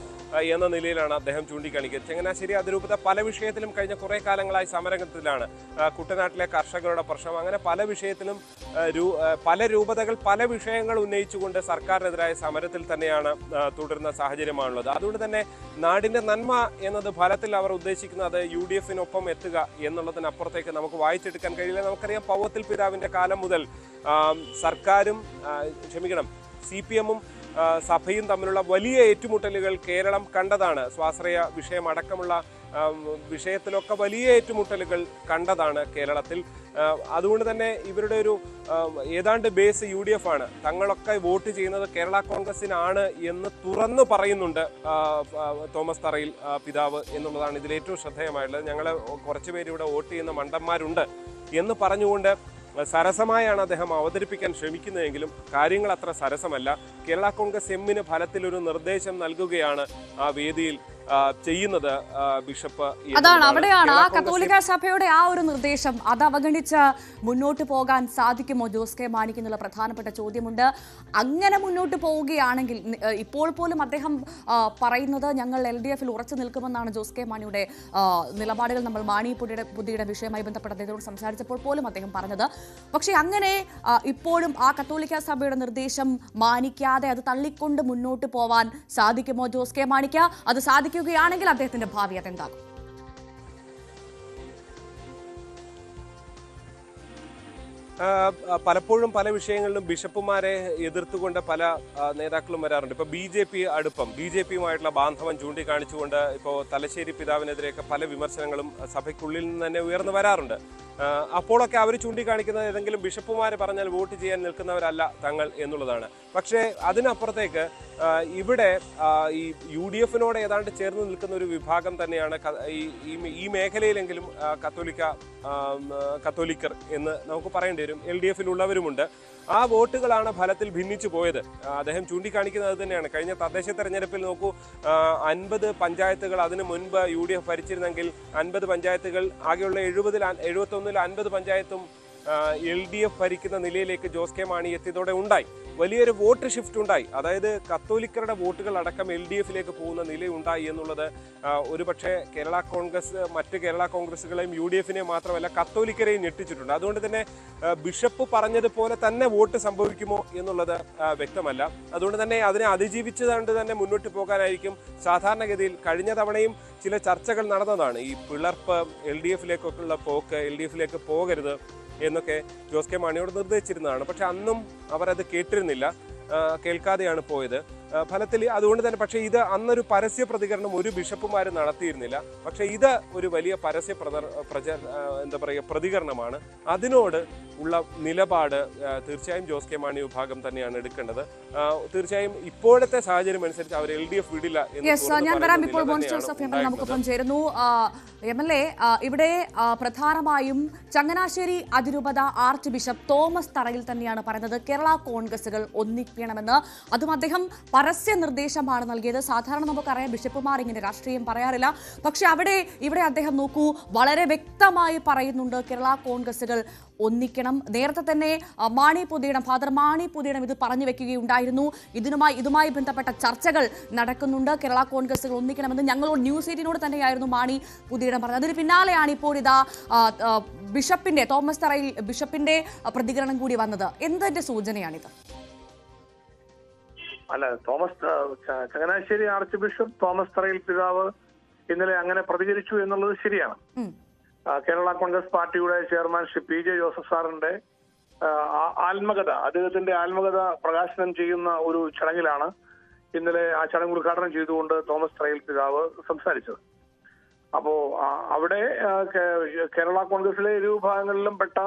എന്ന നിലയിലാണ് അദ്ദേഹം ചൂണ്ടിക്കാണിക്കുന്നത്. ചങ്ങനാശ്ശേരി അതിരൂപത പല വിഷയത്തിലും കഴിഞ്ഞ കുറേ കാലങ്ങളായി സമരത്തിലാണ്. കുട്ടനാട്ടിലെ കർഷകരുടെ പ്രശ്നം, അങ്ങനെ പല വിഷയത്തിലും പല രൂപതകൾ പല വിഷയങ്ങൾ ഉന്നയിച്ചുകൊണ്ട് സർക്കാരിനെതിരായ സമരത്തിൽ തന്നെയാണ് തുടരുന്ന സാഹചര്യമാണുള്ളത്. അതുകൊണ്ട് തന്നെ നാടിന്റെ നന്മ എന്നത് ഫലത്തിൽ അവർ ഉദ്ദേശിക്കുന്നത് UDF എത്തുക എന്നുള്ളതിനപ്പുറത്തേക്ക് നമുക്ക് വായിച്ചെടുക്കാൻ കഴിയില്ല. നമുക്കറിയാം പൗവത്തിൽ പിതാവിന്റെ കാലം മുതൽ സർക്കാരും CPM-ഉം സഭയും തമ്മിലുള്ള വലിയ ഏറ്റുമുട്ടലുകൾ കേരളം കണ്ടതാണ്. സ്വാശ്രയ വിഷയം അടക്കമുള്ള വിഷയത്തിലൊക്കെ വലിയ ഏറ്റുമുട്ടലുകൾ കണ്ടതാണ് കേരളത്തിൽ. അതുകൊണ്ട് തന്നെ ഇവരുടെ ഒരു ഏതാണ്ട് ബേസ് UDF ആണ്. തങ്ങളൊക്കെ വോട്ട് ചെയ്യുന്നത് കേരള കോൺഗ്രസിനാണ് എന്ന് തുറന്നു പറയുന്നുണ്ട് തോമസ് തറയിൽ പിതാവ് എന്നുള്ളതാണ് ഇതിലേറ്റവും ശ്രദ്ധേയമായിട്ടുള്ളത്. ഞങ്ങൾ കുറച്ചുപേര് ഇവിടെ വോട്ട് ചെയ്യുന്ന മണ്ടന്മാരുണ്ട് എന്ന് പറഞ്ഞുകൊണ്ട് സരസമായാണ് അദ്ദേഹം അവതരിപ്പിക്കാൻ ശ്രമിക്കുന്നതെങ്കിലും കാര്യങ്ങൾ അത്ര സരസമല്ല. കേരള കോൺഗ്രസ് എമ്മിന് ഫലത്തിലൊരു നിർദ്ദേശം നൽകുകയാണ് ആ വേദിയിൽ ചെയ്യുന്നത് ബിഷപ്പ്. അതാണ് അവിടെയാണ് ആ കത്തോലിക്ക സഭയുടെ ആ ഒരു നിർദ്ദേശം അത് അവഗണിച്ച് മുന്നോട്ട് പോകാൻ സാധിക്കുമോ ജോസ് കെ മാണിക്ക് എന്നുള്ള പ്രധാനപ്പെട്ട ചോദ്യമുണ്ട്. അങ്ങനെ മുന്നോട്ട് പോവുകയാണെങ്കിൽ ഇപ്പോൾ പോലും അദ്ദേഹം പറയുന്നത് ഞങ്ങൾ LDF-ൽ ഉറച്ചു നിൽക്കുമെന്നാണ് ജോസ് കെ മാണിയുടെ നിലപാടുകൾ. നമ്മൾ മാണി പുതിയുടെ വിഷയവുമായി ബന്ധപ്പെട്ട് അദ്ദേഹത്തോട് സംസാരിച്ചപ്പോൾ പോലും അദ്ദേഹം പറഞ്ഞത്. പക്ഷേ അങ്ങനെ ഇപ്പോഴും ആ കത്തോലിക്ക സഭയുടെ നിർദ്ദേശം മാനിക്കാതെ അത് തള്ളിക്കൊണ്ട് മുന്നോട്ട് പോവാൻ സാധിക്കുമോ ജോസ് കെ മാണിക്ക്? അത് സാധിക്കുകയാണെങ്കിൽ അദ്ദേഹത്തിന്റെ ഭാവി അതെന്താകും? പലപ്പോഴും പല വിഷയങ്ങളിലും ബിഷപ്പുമാരെ എതിർത്തുകൊണ്ട് പല നേതാക്കളും വരാറുണ്ട്. ഇപ്പോൾ BJP അടുപ്പം, BJPയുമായിട്ടുള്ള ബാന്ധവം ചൂണ്ടിക്കാണിച്ചുകൊണ്ട് ഇപ്പോൾ തലശ്ശേരി പിതാവിനെതിരെയൊക്കെ പല വിമർശനങ്ങളും സഭയ്ക്കുള്ളിൽ നിന്ന് തന്നെ ഉയർന്നു വരാറുണ്ട്. അപ്പോഴൊക്കെ അവർ ചൂണ്ടിക്കാണിക്കുന്നത് ഏതെങ്കിലും ബിഷപ്പുമാരെ പറഞ്ഞാൽ വോട്ട് ചെയ്യാൻ നിൽക്കുന്നവരല്ല തങ്ങൾ എന്നുള്ളതാണ്. പക്ഷേ അതിനപ്പുറത്തേക്ക് ഇവിടെ ഈ UDF-നോട് ഏതാണ്ട് ചേർന്ന് നിൽക്കുന്ന ഒരു വിഭാഗം തന്നെയാണ് ഈ മേഖലയിലെങ്കിലും കത്തോലിക്കർ എന്ന് നമുക്ക് പറയേണ്ടി വരും. LDF-ലുള്ളവരുമുണ്ട്. ആ വോട്ടുകളാണ് ഫലത്തിൽ ഭിന്നിച്ചു പോയത്. അദ്ദേഹം ചൂണ്ടിക്കാണിക്കുന്നത് തന്നെയാണ്. കഴിഞ്ഞ തദ്ദേശ തെരഞ്ഞെടുപ്പിൽ നോക്കൂ, 50 പഞ്ചായത്തുകൾ അതിനു മുൻപ് UDF ഭരിച്ചിരുന്നെങ്കിൽ 50 പഞ്ചായത്തുകൾ ആകെയുള്ള 71-ൽ 50 പഞ്ചായത്തും LDF ഭരിക്കുന്ന നിലയിലേക്ക് ജോസ് കെ മാണി എത്തിയതോടെ ഉണ്ടായി. വലിയൊരു വോട്ട് ഷിഫ്റ്റ് ഉണ്ടായി. അതായത് കത്തോലിക്കരുടെ വോട്ടുകൾ അടക്കം LDF-ലേക്ക് പോകുന്ന നിലയുണ്ടായി എന്നുള്ളത് ഒരുപക്ഷെ മറ്റ് കേരള കോൺഗ്രസുകളെയും UDF-നെയും മാത്രമല്ല കത്തോലിക്കരെയും ഞെട്ടിച്ചിട്ടുണ്ട്. അതുകൊണ്ട് തന്നെ ബിഷപ്പ് പറഞ്ഞതുപോലെ തന്നെ വോട്ട് സംഭവിക്കുമോ എന്നുള്ളത് വ്യക്തമല്ല. അതുകൊണ്ട് തന്നെ അതിനെ അതിജീവിച്ചുകൊണ്ട് തന്നെ മുന്നോട്ട് പോകാനായിരിക്കും സാധാരണഗതിയിൽ. കഴിഞ്ഞ തവണയും ചില ചർച്ചകൾ നടന്നതാണ്. ഈ പിളർപ്പ്, LDF-ലേക്കൊക്കെയുള്ള പോക്ക്, LDF-ലേക്ക് പോകരുത് എന്നൊക്കെ ജോസ് കെ മാണിയോട് നിർദ്ദേശിച്ചിരുന്നതാണ്. പക്ഷെ അന്നും അവരത് കേൾക്കാതെയാണ് പോയത് ഫലത്തിൽ. അതുകൊണ്ട് തന്നെ പക്ഷേ ഇത് അന്നൊരു പരസ്യ പ്രതികരണം ഒരു ബിഷപ്പുമാരും നടത്തിയിരുന്നില്ല. പക്ഷേ ഇത് ഒരു വലിയ പരസ്യ പ്രതികരണമാണ്. അതിനോട് ഉള്ള നിലപാട് തീർച്ചയായും ജോസ് കെ മാണി വിഭാഗം തന്നെയാണ് എടുക്കേണ്ടത്. തീർച്ചയായും ഇപ്പോഴത്തെ സാഹചര്യം അനുസരിച്ച് അവർ LDF വിടില്ല. ഞാൻ വരാം. ഇപ്പോൾ ജോസഫ് MLA നമുക്കൊപ്പം ചേരുന്നു. MLA, ഇവിടെ പ്രധാനമായും ചങ്ങനാശ്ശേരി അതിരൂപത ആർച്ച് ബിഷപ്പ് തോമസ് തറയിൽ തന്നെയാണ് പറയുന്നത് കേരള കോൺഗ്രസുകൾ ഒന്നിക്കണമെന്ന്. അതും അദ്ദേഹം പരസ്യ നിർദ്ദേശമാണ് നൽകിയത്. സാധാരണ നമുക്കറിയാം ബിഷപ്പുമാർ ഇങ്ങനെ രാഷ്ട്രീയം പറയാറില്ല. പക്ഷെ ഇവിടെ അദ്ദേഹം നോക്കൂ, വളരെ വ്യക്തമായി പറയുന്നുണ്ട് കേരള കോൺഗ്രസുകൾ ഒന്നിക്കണം. നേരത്തെ തന്നെ ഫാദർ മാണി പുതിയിടം ഇത് പറഞ്ഞു വെക്കുകയുണ്ടായിരുന്നു. ഇതുമായി ബന്ധപ്പെട്ട ചർച്ചകൾ നടക്കുന്നുണ്ട്. കേരള കോൺഗ്രസുകൾ ഒന്നിക്കണമെന്ന് ഞങ്ങളോട് ന്യൂസ് 18 തന്നെയായിരുന്നു മാണി പുതിയിടം പറഞ്ഞത്. അതിന് പിന്നാലെയാണ് ഇപ്പോൾ ഇതാ തോമസ് തറയിൽ ബിഷപ്പിന്റെ പ്രതികരണം കൂടി വന്നത്. എന്തിന്റെ സൂചനയാണിത്? അല്ല, ചങ്ങനാശ്ശേരി ആർച്ച് ബിഷപ്പ് തോമസ് തറയിൽ പിതാവ് ഇന്നലെ അങ്ങനെ പ്രതികരിച്ചു എന്നുള്ളത് ശരിയാണ്. കേരള കോൺഗ്രസ് പാർട്ടിയുടെ ചെയർമാൻ ശ്രീ PJ ജോസഫ് സാറിന്റെ അദ്ദേഹത്തിന്റെ ആത്മകഥ പ്രകാശനം ചെയ്യുന്ന ഒരു ചടങ്ങിലാണ് ഇന്നലെ ആ ചടങ്ങ് ഉദ്ഘാടനം ചെയ്തുകൊണ്ട് തോമസ് തറയിൽ പിതാവ് സംസാരിച്ചത്. അപ്പോ അവിടെ കേരള കോൺഗ്രസിലെ ഇരു വിഭാഗങ്ങളിലും പെട്ട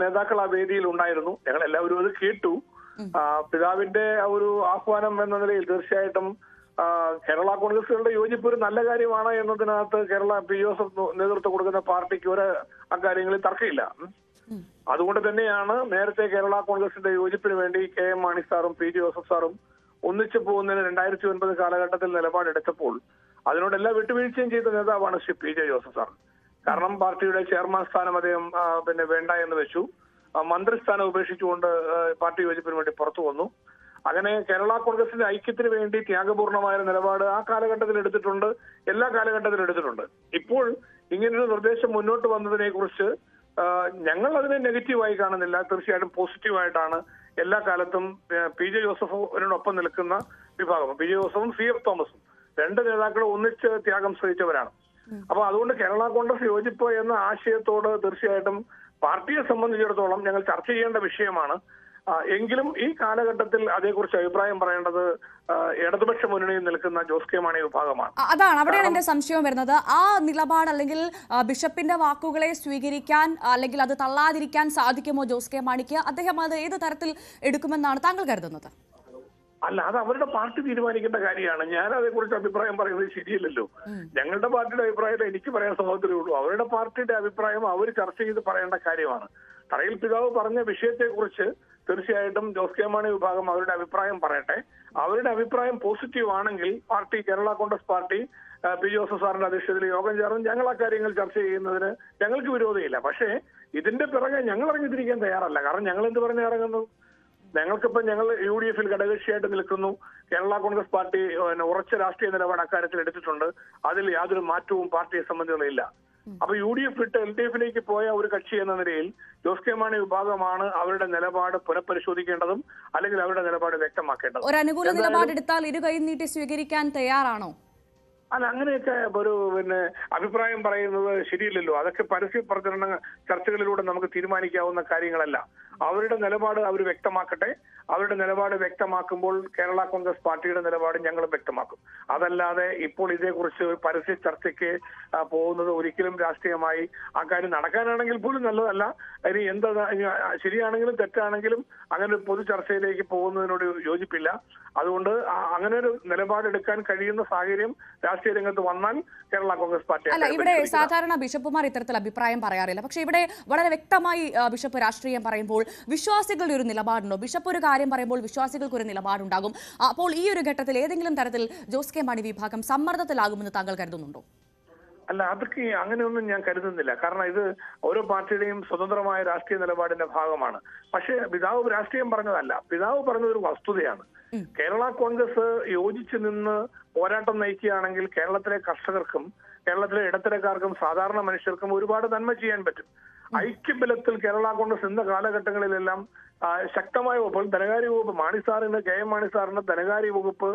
നേതാക്കൾ ആ വേദിയിൽ ഉണ്ടായിരുന്നു. ഞങ്ങൾ എല്ലാവരും അത് കേട്ടു. പിതാവിന്റെ ഒരു ആഹ്വാനം എന്ന നിലയിൽ തീർച്ചയായിട്ടും കേരള കോൺഗ്രസുകളുടെ യോജിപ്പ് ഒരു നല്ല കാര്യമാണ് എന്നതിനകത്ത് കേരള PJ ജോസഫ് നേതൃത്വം കൊടുക്കുന്ന പാർട്ടിക്ക് ഒരു അക്കാര്യങ്ങളിൽ തർക്കമില്ല. അതുകൊണ്ട് തന്നെയാണ് നേരത്തെ കേരള കോൺഗ്രസിന്റെ യോജിപ്പിന് വേണ്ടി KM മാണി സാറും PJ ജോസഫ് സാറും ഒന്നിച്ചു പോകുന്നതിന് 2009 കാലഘട്ടത്തിൽ നിലപാടെടുത്തപ്പോൾ അതിനോടെല്ലാം വിട്ടുവീഴ്ചയും ചെയ്ത നേതാവാണ് ശ്രീ PJ ജോസഫ് സാർ. കാരണം പാർട്ടിയുടെ ചെയർമാൻ സ്ഥാനം അദ്ദേഹം വേണ്ട എന്ന് വെച്ചു. മന്ത്രിസ്ഥാനം ഉപേക്ഷിച്ചുകൊണ്ട് പാർട്ടി യോജിപ്പിന് വേണ്ടി പുറത്തു വന്നു. അങ്ങനെ കേരള കോൺഗ്രസിന്റെ ഐക്യത്തിന് വേണ്ടി ത്യാഗപൂർണമായ നിലപാട് ആ കാലഘട്ടത്തിൽ എടുത്തിട്ടുണ്ട്, എല്ലാ കാലഘട്ടത്തിലും എടുത്തിട്ടുണ്ട്. ഇപ്പോൾ ഇങ്ങനൊരു നിർദ്ദേശം മുന്നോട്ട് വന്നതിനെ കുറിച്ച് ഞങ്ങൾ അതിനെ നെഗറ്റീവായി കാണുന്നില്ല. തീർച്ചയായിട്ടും പോസിറ്റീവായിട്ടാണ് എല്ലാ കാലത്തും PJ ജോസഫിനോടൊപ്പം നിൽക്കുന്ന വിഭാഗം. PJ ജോസഫും CF തോമസും രണ്ട് നേതാക്കളും ഒന്നിച്ച് ത്യാഗം സഹിച്ചവരാണ്. അപ്പൊ അതുകൊണ്ട് കേരള കോൺഗ്രസ് യോജിപ്പ് എന്ന ആശയത്തോട് തീർച്ചയായിട്ടും പാർട്ടിയെ സംബന്ധിച്ചിടത്തോളം ഞങ്ങൾ ചർച്ച ചെയ്യേണ്ട വിഷയമാണ്. എങ്കിലും ഈ കാലഘട്ടത്തിൽ അതേക്കുറിച്ച് അഭിപ്രായം പറയേണ്ടത് ഇടതുപക്ഷ മുന്നണിയിൽ നിൽക്കുന്ന ജോസ് കെ മാണി വിഭാഗമാണ്. അതാണ് അവിടെയാണ് എന്റെ സംശയം വരുന്നത്. ആ നിലപാട് അല്ലെങ്കിൽ ബിഷപ്പിന്റെ വാക്കുകളെ സ്വീകരിക്കാൻ അല്ലെങ്കിൽ അത് തള്ളാതിരിക്കാൻ സാധിക്കുമോ ജോസ് കെ മാണിക്ക്? അദ്ദേഹം അത് ഏത് തരത്തിൽ എടുക്കുമെന്നാണ് താങ്കൾ കരുതുന്നത്? അല്ല, അത് അവരുടെ പാർട്ടി തീരുമാനിക്കേണ്ട കാര്യമാണ്. ഞാൻ അതേക്കുറിച്ച് അഭിപ്രായം പറയുന്നത് ശരിയല്ലല്ലോ. ഞങ്ങളുടെ പാർട്ടിയുടെ അഭിപ്രായം എനിക്ക് പറയാൻ സ്വാതന്ത്ര്യമേ ഉള്ളൂ. അവരുടെ പാർട്ടിയുടെ അഭിപ്രായം അവർ ചർച്ച ചെയ്ത് പറയേണ്ട കാര്യമാണ്. തറയിൽ പിതാവ് പറഞ്ഞ വിഷയത്തെക്കുറിച്ച് തീർച്ചയായിട്ടും ജോസ് കെ മാണി വിഭാഗം അവരുടെ അഭിപ്രായം പറയട്ടെ. അവരുടെ അഭിപ്രായം പോസിറ്റീവ് ആണെങ്കിൽ party, Kerala Congress party P Joseph സാറിന്റെ അധ്യക്ഷതയിൽ യോഗം ചേർന്ന് ഞങ്ങൾ ആ കാര്യങ്ങൾ ചർച്ച ചെയ്യുന്നതിന് ഞങ്ങൾക്ക് വിരോധമില്ല. പക്ഷേ ഇതിന്റെ പിറകെ ഞങ്ങൾ ഇറങ്ങിത്തിരിക്കാൻ തയ്യാറല്ല. കാരണം ഞങ്ങൾ എന്ത് പറഞ്ഞ ഇറങ്ങുന്നു? ഞങ്ങൾ UDF ഘടകകക്ഷിയായിട്ട് നിൽക്കുന്നു. കേരള കോൺഗ്രസ് പാർട്ടി ഉറച്ച രാഷ്ട്രീയ നിലപാട് അക്കാര്യത്തിൽ എടുത്തിട്ടുണ്ട്. അതിൽ യാതൊരു മാറ്റവും പാർട്ടിയെ സംബന്ധിച്ചില്ല. അപ്പൊ UDF വിട്ട് LDF പോയ ഒരു കക്ഷി എന്ന നിലയിൽ ജോസ് കെ മാണി വിഭാഗമാണ് അവരുടെ നിലപാട് പുനഃപരിശോധിക്കേണ്ടതും അല്ലെങ്കിൽ അവരുടെ നിലപാട് വ്യക്തമാക്കേണ്ടതും. ഒരു അനുകൂല നിലപാടെടുത്താൽ ഇരു കൈ നീട്ടി സ്വീകരിക്കാൻ തയ്യാറാണോ? അല്ല, അങ്ങനെയൊക്കെ ഒരു അഭിപ്രായം പറയുന്നത് ശരിയില്ലല്ലോ. അതൊക്കെ പരസ്യ പ്രചരണ ചർച്ചകളിലൂടെ നമുക്ക് തീരുമാനിക്കാവുന്ന കാര്യങ്ങളല്ല. അവരുടെ നിലപാട് അവർ വ്യക്തമാക്കട്ടെ. അവരുടെ നിലപാട് വ്യക്തമാക്കുമ്പോൾ കേരള കോൺഗ്രസ് പാർട്ടിയുടെ നിലപാട് ഞങ്ങളും വ്യക്തമാക്കും. അതല്ലാതെ ഇപ്പോൾ ഇതേക്കുറിച്ച് പരസ്യ ചർച്ചയ്ക്ക് പോകുന്നത് ഒരിക്കലും രാഷ്ട്രീയമായി ആ കാര്യം നടക്കാനാണെങ്കിൽ പോലും നല്ലതല്ല. ഇനി എന്താ ശരിയാണെങ്കിലും തെറ്റാണെങ്കിലും അങ്ങനെ ഒരു പൊതു ചർച്ചയിലേക്ക് പോകുന്നതിനോട് യോജിപ്പില്ല. അതുകൊണ്ട് അങ്ങനെ ഒരു നിലപാടെടുക്കാൻ കഴിയുന്ന സാഹചര്യം രാഷ്ട്രീയ രംഗത്ത് വന്നാൽ കേരള കോൺഗ്രസ് പാർട്ടി അല്ല, ഇവിടെ സാധാരണ ബിഷപ്പുമാർ ഇത്തരത്തിൽ അഭിപ്രായം പറയാറില്ല. പക്ഷെ ഇവിടെ വളരെ വ്യക്തമായി ബിഷപ്പ് രാഷ്ട്രീയം പറയുമ്പോൾ വിശ്വാസികളുടെ ഒരു നിലപാടുണ്ടോ? ബിഷപ്പ് ഒരു കാര്യം പറയുമ്പോൾ വിശ്വാസികൾക്ക് ഒരു നിലപാടുണ്ടാകും. അപ്പോൾ ഈ ഒരു ഘട്ടത്തിൽ ഏതെങ്കിലും തരത്തിൽ ജോസ് കെ മാണി വിഭാഗം സമ്മർദ്ദത്തിലാകുമെന്ന് താങ്കൾ കരുതുന്നുണ്ടോ? അല്ല, അതൊക്കെ അങ്ങനെയൊന്നും ഞാൻ കരുതുന്നില്ല. കാരണം ഇത് ഓരോ പാർട്ടിയുടെയും സ്വതന്ത്രമായ രാഷ്ട്രീയ നിലപാടിന്റെ ഭാഗമാണ്. പക്ഷേ പിതാവ് രാഷ്ട്രീയം പറഞ്ഞതല്ല, പിതാവ് പറഞ്ഞതൊരു വസ്തുതയാണ്. കേരള കോൺഗ്രസ് യോജിച്ചു നിന്ന് പോരാട്ടം നയിക്കുകയാണെങ്കിൽ കേരളത്തിലെ കർഷകർക്കും കേരളത്തിലെ ഇടത്തരക്കാർക്കും സാധാരണ മനുഷ്യർക്കും ഒരുപാട് നന്മ ചെയ്യാൻ പറ്റും. ഐക്യബലത്തിൽ കേരള കോൺഗ്രസ് ഇന്ന കാലഘട്ടങ്ങളിലെല്ലാം ശക്തമായ വകുപ്പ്, ധനകാര്യ വകുപ്പ്, കെ എം മാണി സാറിന് ധനകാര്യ വകുപ്പ്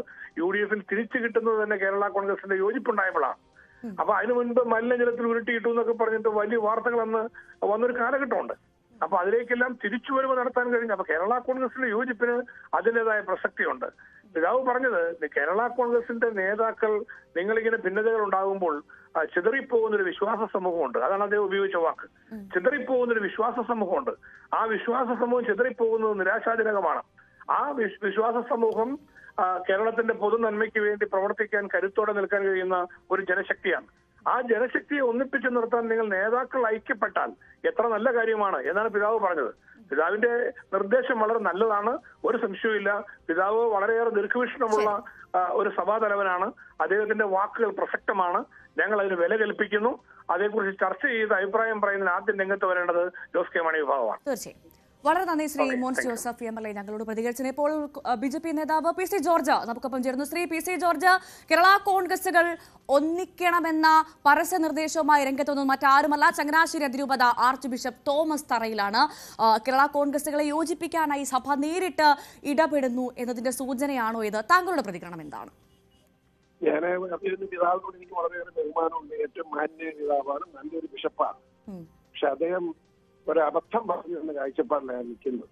UDF തിരിച്ചു കിട്ടുന്നത് തന്നെ കേരള കോൺഗ്രസിന്റെ യോജിപ്പുണ്ടായപ്പോഴാണ്. അപ്പൊ അതിനു മുൻപ് മലിനജലത്തിൽ ഉരുട്ടിയിട്ടു എന്നൊക്കെ പറഞ്ഞിട്ട് വലിയ വാർത്തകൾ അന്ന് വന്നൊരു കാലഘട്ടമുണ്ട്. അപ്പൊ അതിലേക്കെല്ലാം തിരിച്ചുവരവ് നടത്താൻ കഴിഞ്ഞു. അപ്പൊ കേരള കോൺഗ്രസിന്റെ യോജിപ്പിന് അതിൻ്റെതായ പ്രസക്തിയുണ്ട്. പിതാവ് പറഞ്ഞത് കേരള കോൺഗ്രസിന്റെ നേതാക്കൾ നിങ്ങളിങ്ങനെ ഭിന്നതകൾ ഉണ്ടാകുമ്പോൾ ചിതറിപ്പോകുന്നൊരു വിശ്വാസ സമൂഹമുണ്ട്. അതാണ് അദ്ദേഹം ഉപയോഗിച്ച വാക്ക്. ചിതറിപ്പോകുന്നൊരു വിശ്വാസ സമൂഹമുണ്ട്. ആ വിശ്വാസ സമൂഹം ചിതറിപ്പോകുന്നത് നിരാശാജനകമാണ്. ആ വിശ്വാസ സമൂഹം കേരളത്തിന്റെ പൊതു നന്മയ്ക്ക് വേണ്ടി പ്രവർത്തിക്കാൻ കരുത്തോടെ നിൽക്കാൻ കഴിയുന്ന ഒരു ജനശക്തിയാണ്. ആ ജനശക്തിയെ ഒന്നിപ്പിച്ചു നിർത്താൻ നിങ്ങൾ നേതാക്കൾ ഐക്യപ്പെട്ടാൽ എത്ര നല്ല കാര്യമാണ് എന്നാണ് പിതാവ് പറഞ്ഞത്. പിതാവിന്റെ നിർദ്ദേശം വളരെ നല്ലതാണ്, ഒരു സംശയവുമില്ല. പിതാവ് വളരെയേറെ ദീർഘവീക്ഷണമുള്ള ഒരു സഭാതലവനാണ്. അദ്ദേഹത്തിന്റെ വാക്കുകൾ പ്രസക്തമാണ്. ഞങ്ങൾ അതിന് വില കൽപ്പിക്കുന്നു. അതേക്കുറിച്ച് ചർച്ച ചെയ്ത് അഭിപ്രായം പറയുന്നതിന് ആദ്യം രംഗത്ത് വരേണ്ടത് ജോസ് കെ മാണി വിഭാഗമാണ്. തീർച്ചയായും. വളരെ നന്ദി ശ്രീ മോൻസ് ജോസഫ് MLA ഞങ്ങളോട് പ്രതികരിച്ചത്. ഇപ്പോൾ BJP നേതാവ് PC ജോർജ് നമുക്കൊപ്പം ചേർന്നു. ശ്രീ PC ജോർജ്, കേരള കോൺഗ്രസുകൾ ഒന്നിക്കണമെന്ന പരസ്യ നിർദ്ദേശവുമായി രംഗത്തൊന്നും മറ്റാരുമല്ല, ചങ്ങനാശ്ശേരി അതിരൂപത ആർച്ച് ബിഷപ്പ് തോമസ് തറയിലാണ്. കേരള കോൺഗ്രസുകളെ യോജിപ്പിക്കാനായി സഭ നേരിട്ട് ഇടപെടുന്നു എന്നതിന്റെ സൂചനയാണോ ഇത്? താങ്കളുടെ പ്രതികരണം എന്താണ്? ഞാൻ പിതാവിനോട് എനിക്ക് വളരെയേറെ ബഹുമാനമുണ്ട്. ഏറ്റവും മാന്യ പിതാവാണ്, നല്ലൊരു ബിഷപ്പാണ്. പക്ഷെ അദ്ദേഹം ഒരു അബദ്ധം പറഞ്ഞു എന്ന കാഴ്ചപ്പാടിലാണ് നിൽക്കുന്നത്.